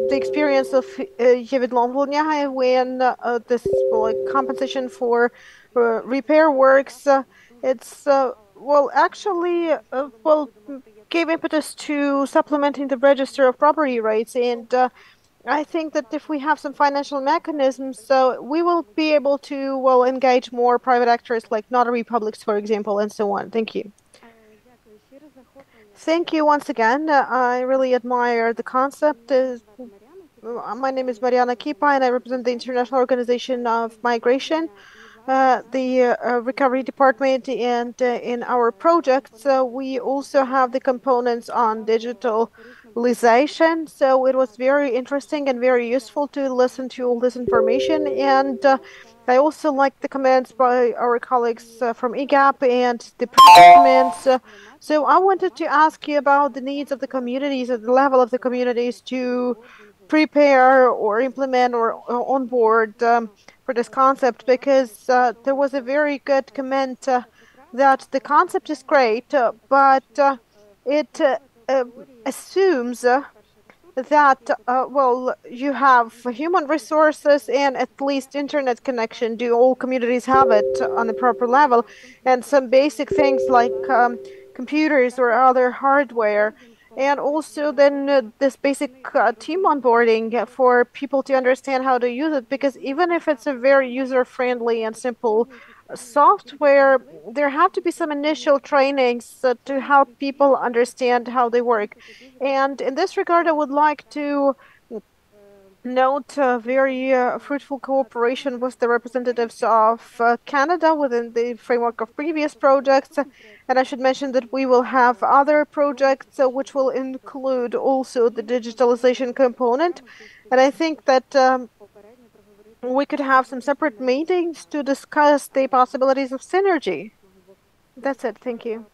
the experience of Yevadlon when this compensation for repair works. It's actually gave impetus to supplementing the register of property rights, and I think that if we have some financial mechanisms, so we will be able to engage more private actors like notary publics, for example, and so on. Thank you. Thank you once again. I really admire the concept. My name is Mariana Kipa, and I represent the International Organization of Migration, the recovery department, and in our projects, we also have the components on digitalization. So it was very interesting and very useful to listen to all this information. And I also like the comments by our colleagues from EGAP and the comments. So I wanted to ask you about the needs of the communities at the level of the communities to prepare or implement or onboard for this concept, because there was a very good comment that the concept is great, but it assumes that you have human resources and at least internet connection. Do all communities have it on the proper level? And some basic things like computers or other hardware. And also then this basic team onboarding for people to understand how to use it, because even if it's a very user-friendly and simple software, there have to be some initial trainings to help people understand how they work. And in this regard, I would like to note very fruitful cooperation with the representatives of Canada within the framework of previous projects. And I should mention that we will have other projects which will include also the digitalization component. And I think that we could have some separate meetings to discuss the possibilities of synergy. That's it. Thank you.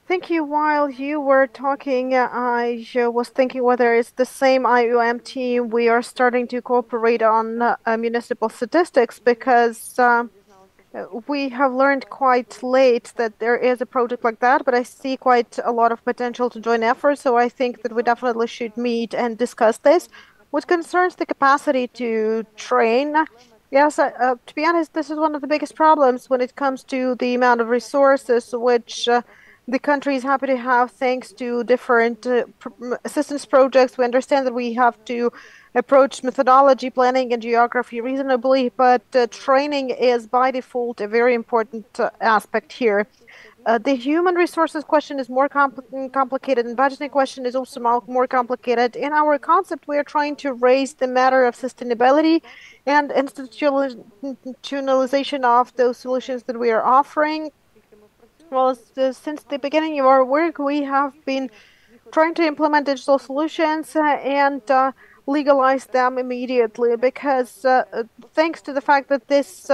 Thank you. While you were talking, I was thinking whether it's the same IOM team we are starting to cooperate on municipal statistics, because we have learned quite late that there is a project like that, but I see quite a lot of potential to join efforts, so I think that we definitely should meet and discuss this. What concerns the capacity to train, yes, to be honest, this is one of the biggest problems when it comes to the amount of resources which the country is happy to have thanks to different assistance projects. We understand that we have to approach methodology, planning, and geography reasonably, but training is by default a very important aspect here. The human resources question is more complicated, and budgeting question is also more complicated. In our concept, we are trying to raise the matter of sustainability and institutionalization of those solutions that we are offering. Well, since the beginning of our work, we have been trying to implement digital solutions and legalize them immediately, because thanks to the fact that these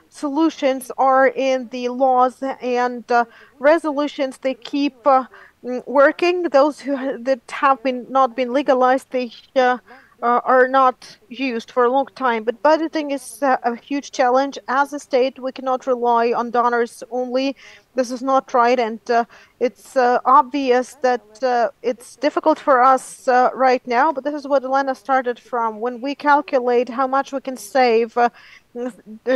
solutions are in the laws and resolutions, they keep working. Those that have not been legalized, they are not used for a long time. But budgeting is a huge challenge. As a state, we cannot rely on donors only. This is not right, and it's obvious that it's difficult for us right now, but this is what Elena started from. When we calculate how much we can save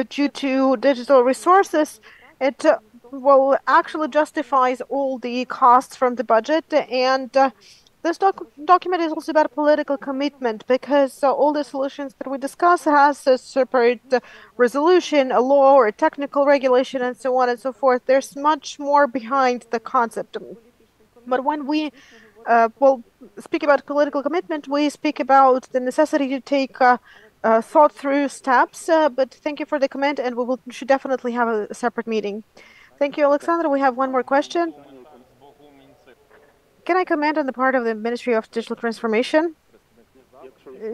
due to digital resources, it actually justifies all the costs from the budget. And this document is also about political commitment, because all the solutions that we discuss has a separate resolution, a law, or a technical regulation, and so on and so forth. There's much more behind the concept. But when we speak about political commitment, we speak about the necessity to take thought through steps. But thank you for the comment, and we should definitely have a separate meeting. Thank you, Alexandra. We have one more question. Can I comment on the part of the Ministry of Digital Transformation?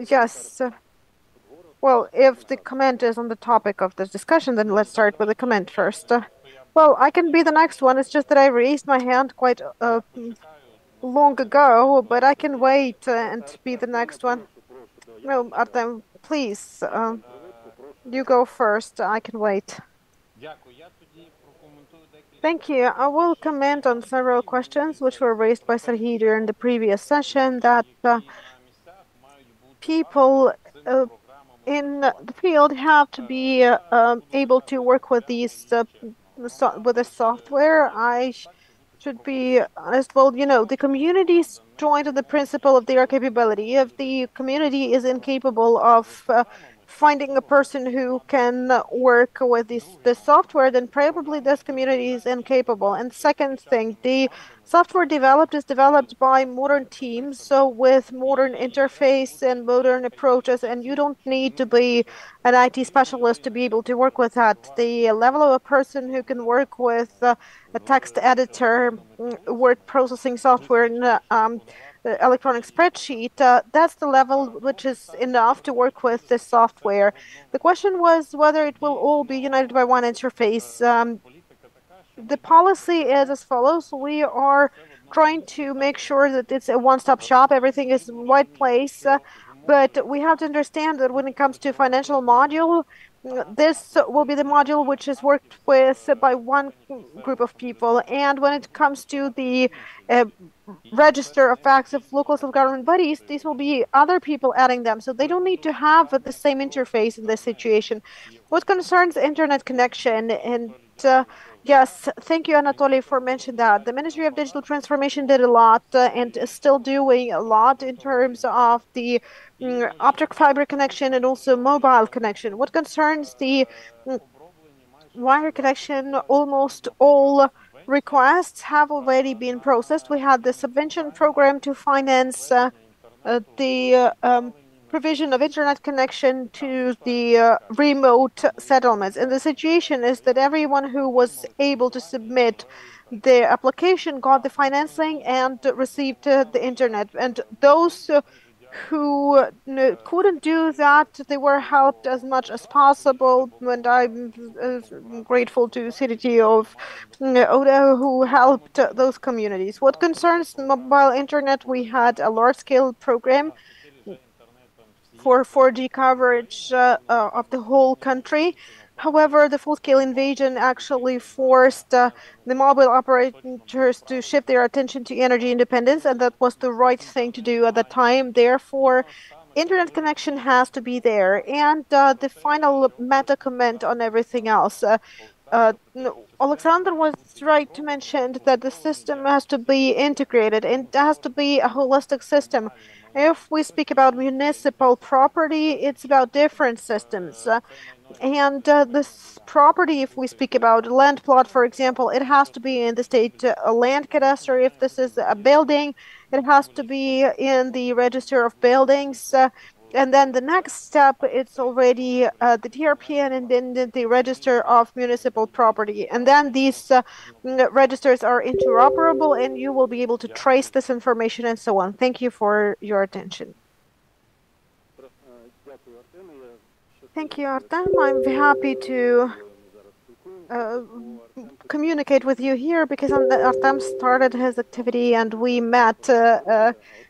Yes. Well, if the comment is on the topic of this discussion, then let's start with the comment first. Well, I can be the next one. It's just that I raised my hand quite long ago, but I can wait and be the next one. No, Artem, please, you go first. I can wait. Thank you. I will comment on several questions which were raised by Serhiy during the previous session that people in the field have to be able to work with these with the software. I should be honest. Well, the communities joined on the principle of their capability. If the community is incapable of finding a person who can work with this software, then probably this community is incapable. And second thing, the software developed is developed by modern teams, so with modern interface and modern approaches, and you don't need to be an IT specialist to be able to work with that. The level of a person who can work with a text editor, word processing software, and electronic spreadsheet, that's the level which is enough to work with this software. The question was whether it will all be united by one interface. The policy is as follows. We are trying to make sure that it's a one-stop shop. Everything is in one place. But we have to understand that when it comes to financial module, this will be the module which is worked with by one group of people. And when it comes to the register of facts of local self-government bodies, these will be other people adding them. So they don't need to have the same interface in this situation. What concerns internet connection, and yes, thank you, Anatoly, for mentioning that. The Ministry of Digital Transformation did a lot and is still doing a lot in terms of the optic fiber connection and also mobile connection. What concerns the wire connection, almost all requests have already been processed. We had the subvention program to finance the provision of internet connection to the remote settlements. And the situation is that everyone who was able to submit their application got the financing and received the internet. And those who couldn't do that, they were helped as much as possible. And I'm grateful to CDT of Oda who helped those communities. What concerns mobile internet, we had a large-scale program for 4G coverage of the whole country. However, the full-scale invasion actually forced the mobile operators to shift their attention to energy independence, and that was the right thing to do at the time. Therefore, internet connection has to be there. And the final meta comment on everything else. Alexander was right to mention that the system has to be integrated and it has to be a holistic system. If we speak about municipal property, it's about different systems. And this property, if we speak about land plot, for example, it has to be in the state land cadastre. If this is a building, it has to be in the register of buildings. And then the next step, it's already the TRPN and then the register of municipal property. And then these registers are interoperable and you will be able to trace this information and so on. Thank you for your attention. Thank you, Artem. I'm happy to communicate with you here because Artem started his activity and we met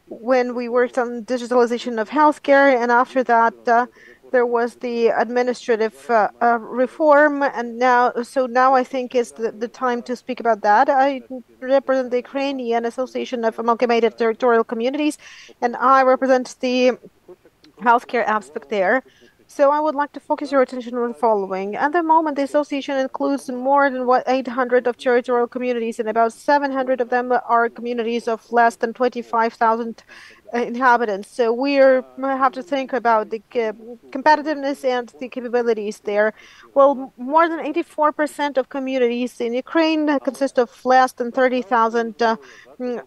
when we worked on digitalization of healthcare, and after that there was the administrative reform, and now I think is the time to speak about that. I represent the Ukrainian Association of Amalgamated Territorial Communities, and I represent the healthcare aspect there. So I would like to focus your attention on the following. At the moment, the association includes more than 800 of territorial communities, and about 700 of them are communities of less than 25,000 inhabitants. So we have to think about the competitiveness and the capabilities there. Well, more than 84% of communities in Ukraine consist of less than 30,000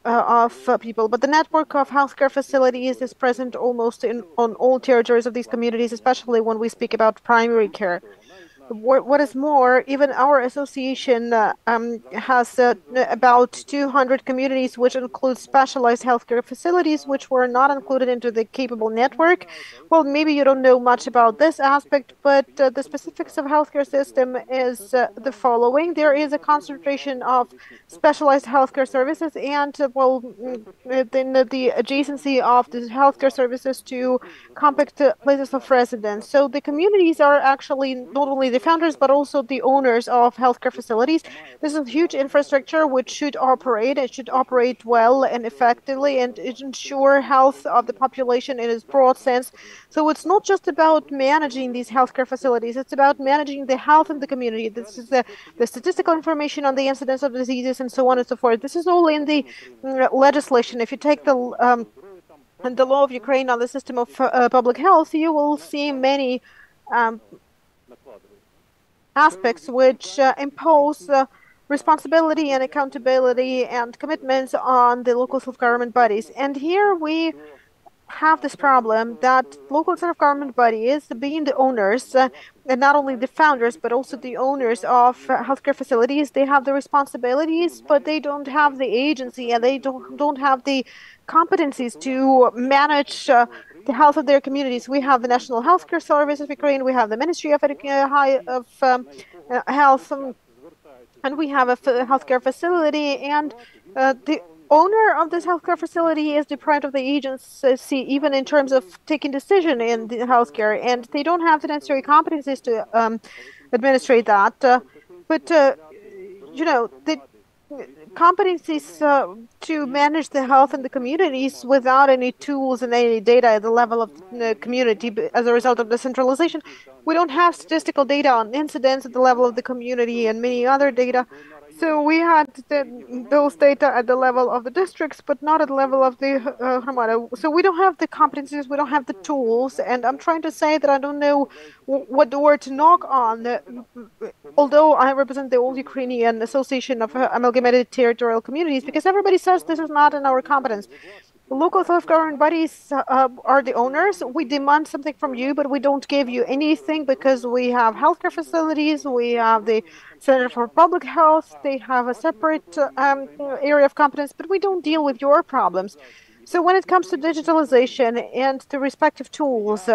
of people, but the network of healthcare facilities is present almost on all territories of these communities, especially when we speak about primary care. What is more, even our association has about 200 communities, which include specialized healthcare facilities, which were not included into the capable network. Well, maybe you don't know much about this aspect, but the specifics of healthcare system is the following. There is a concentration of specialized healthcare services and, then the adjacency of the healthcare services to compact places of residence. So the communities are actually not only the founders, but also the owners of healthcare facilities. This is huge infrastructure which should operate. It should operate well and effectively and ensure health of the population in its broad sense. So it's not just about managing these healthcare facilities, it's about managing the health of the community. This is the statistical information on the incidence of diseases and so on and so forth. This is all in the legislation. If you take the law of Ukraine on the system of public health, you will see many aspects which impose responsibility and accountability and commitments on the local self-government bodies. And here we have this problem that local self-government bodies, being the owners, and not only the founders, but also the owners of healthcare facilities, they have the responsibilities, but they don't have the agency and they don't have the competencies to manage the health of their communities. We have the National Healthcare Service of Ukraine, we have the Ministry of Health, and we have a healthcare facility, and the owner of this healthcare facility is deprived of the agency, even in terms of taking decision in the healthcare, and they don't have the necessary competencies to administrate that. The competencies to manage the health in the communities without any tools and any data at the level of the community as a result of decentralization. We don't have statistical data on incidents at the level of the community and many other data. So we had those data at the level of the districts, but not at the level of the Hromada. So we don't have the competencies, we don't have the tools, and I'm trying to say that I don't know what door to knock on. Although I represent the Old Ukrainian Association of Amalgamated Territorial Communities, because everybody says this is not in our competence. Local self-government bodies are the owners. We demand something from you, but we don't give you anything because we have healthcare facilities, we have the Center for Public Health, they have a separate area of competence, but we don't deal with your problems. So when it comes to digitalization and the respective tools,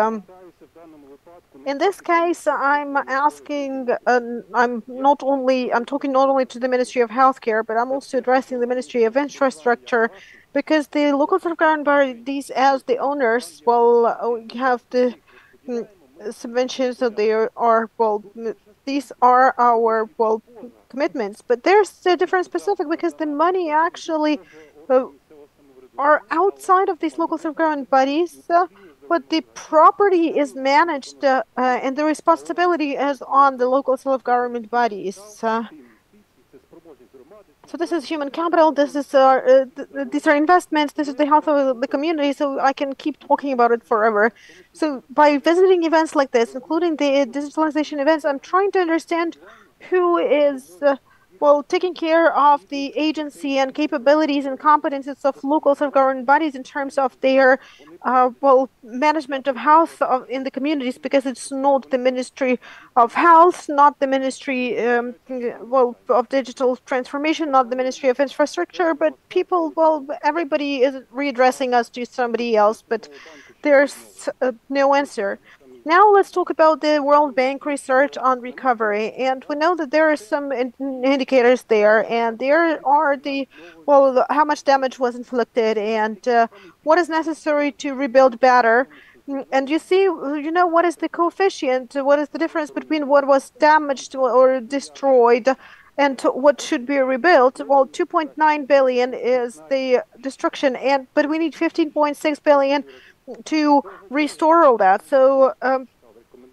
in this case, I'm asking, I'm talking not only to the Ministry of Healthcare, but I'm also addressing the Ministry of Infrastructure, because the local self-government bodies, as the owners, have the subventions, so they are, these are our, commitments. But there's a different specific, because the money actually are outside of these local self-government bodies, but the property is managed and the responsibility is on the local self-government bodies. So this is human capital, this is these are investments, this is the health of the community, so I can keep talking about it forever. So by visiting events like this, including the digitalization events, I'm trying to understand who is taking care of the agency and capabilities and competences of local self-government bodies in terms of their management of health in the communities, because it's not the Ministry of Health, not the Ministry of Digital Transformation, not the Ministry of Infrastructure, but people, everybody is readdressing us to somebody else, but there's no answer. Now let's talk about the World Bank research on recovery, and we know that there are some indicators there, and there are how much damage was inflicted and what is necessary to rebuild better. And you see, what is the coefficient, what is the difference between what was damaged or destroyed and what should be rebuilt? Well, 2.9 billion is the destruction, but we need 15.6 billion to restore all that. So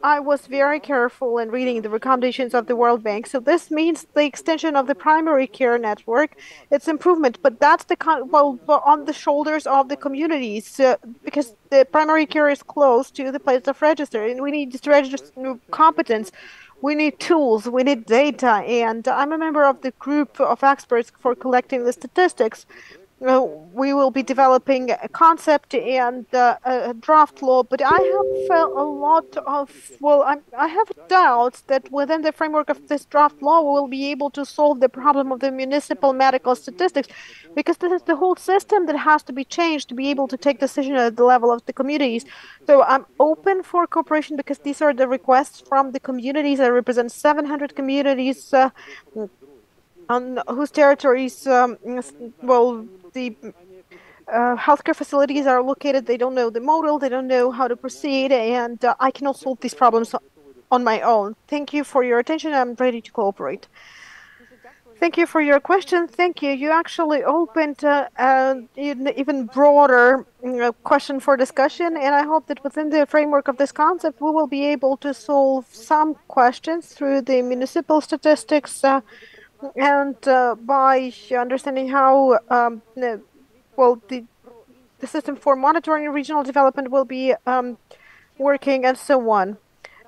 I was very careful in reading the recommendations of the World Bank. So this means the extension of the primary care network, its improvement, but that's on the shoulders of the communities, because the primary care is close to the place of register, and we need to register competence. We need tools, we need data, and I'm a member of the group of experts for collecting the statistics. we will be developing a concept and a draft law, but I have felt a lot of, I have doubts that within the framework of this draft law, we will be able to solve the problem of the municipal medical statistics, because this is the whole system that has to be changed to be able to take decisions at the level of the communities. So I'm open for cooperation because these are the requests from the communities. I represent 700 communities on whose territories, the healthcare facilities are located. They don't know the model, they don't know how to proceed, and I cannot solve these problems on my own. Thank you for your attention. I'm ready to cooperate. Thank you for your question. Thank you. You actually opened an even broader question for discussion, and I hope that within the framework of this concept, we will be able to solve some questions through the municipal statistics and by understanding how the system for monitoring regional development will be working and so on.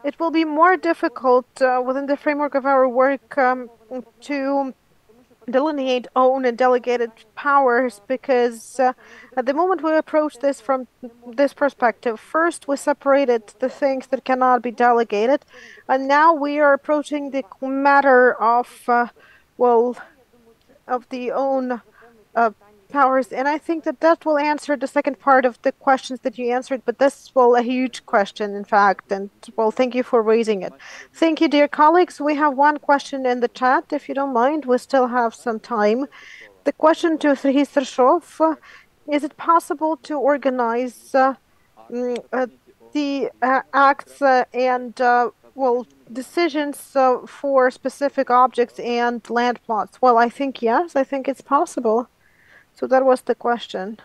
It will be more difficult within the framework of our work to delineate own and delegated powers, because at the moment we approach this from this perspective. First, we separated the things that cannot be delegated, and now we are approaching the matter of of the own powers. And I think that that will answer the second part of the questions that you answered, but this a huge question, in fact, and thank you for raising it. Thank you, dear colleagues. We have one question in the chat, if you don't mind. We still have some time. The question to Serhiy Sershov, is it possible to organize the acts and decisions for specific objects and land plots? Well, I think yes, I think it's possible. So that was the question.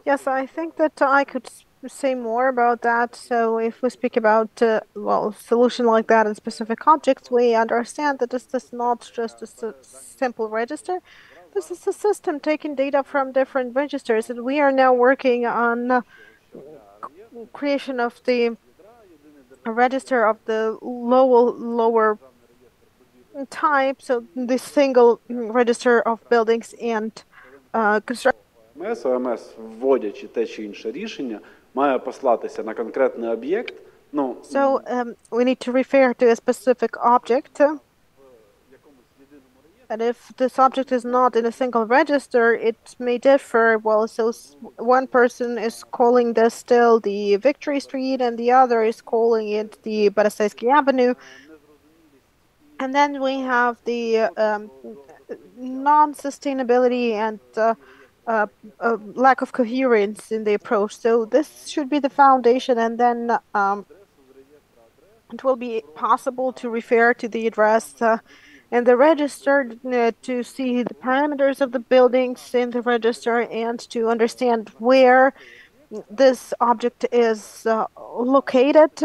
Yes, I think that I could say more about that. So if we speak about solution like that in specific objects, we understand that this is not just a simple register. This is a system taking data from different registers, and we are now working on creation of the register of the lower type, so the single register of buildings and construction. ОМС, вводячи те чи інше рішення, має послатися на конкретний об'єкт. So we need to refer to a specific object. And if this object is not in a single register, it may differ. Well, so one person is calling this still the Victory Street, and the other is calling it the Barasaysky Avenue. And then we have the non-sustainability and lack of coherence in the approach. So this should be the foundation, and then it will be possible to refer to the address and the register to see the parameters of the buildings in the register and to understand where this object is located.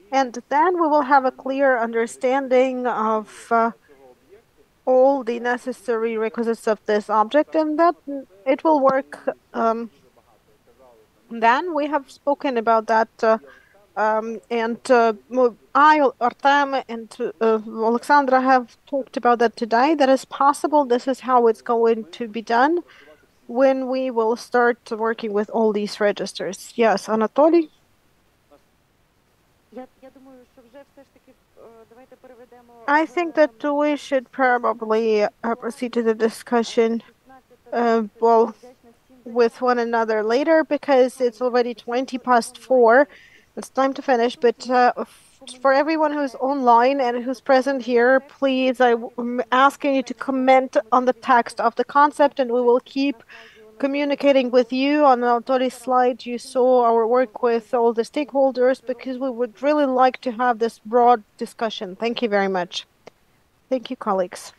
And then we will have a clear understanding of all the necessary requisites of this object, and that it will work. Then we have spoken about that, and I, Artem, and Alexandra have talked about that today. That is possible. This is how it's going to be done when we will start working with all these registers. Yes, Anatoly? I think that we should probably proceed to the discussion with one another later, because it's already 4:20. It's time to finish, but for everyone who's online and who's present here, please, I'm asking you to comment on the text of the concept, and we will keep communicating with you. On Anatoly's slide, you saw our work with all the stakeholders, because we would really like to have this broad discussion. Thank you very much. Thank you, colleagues.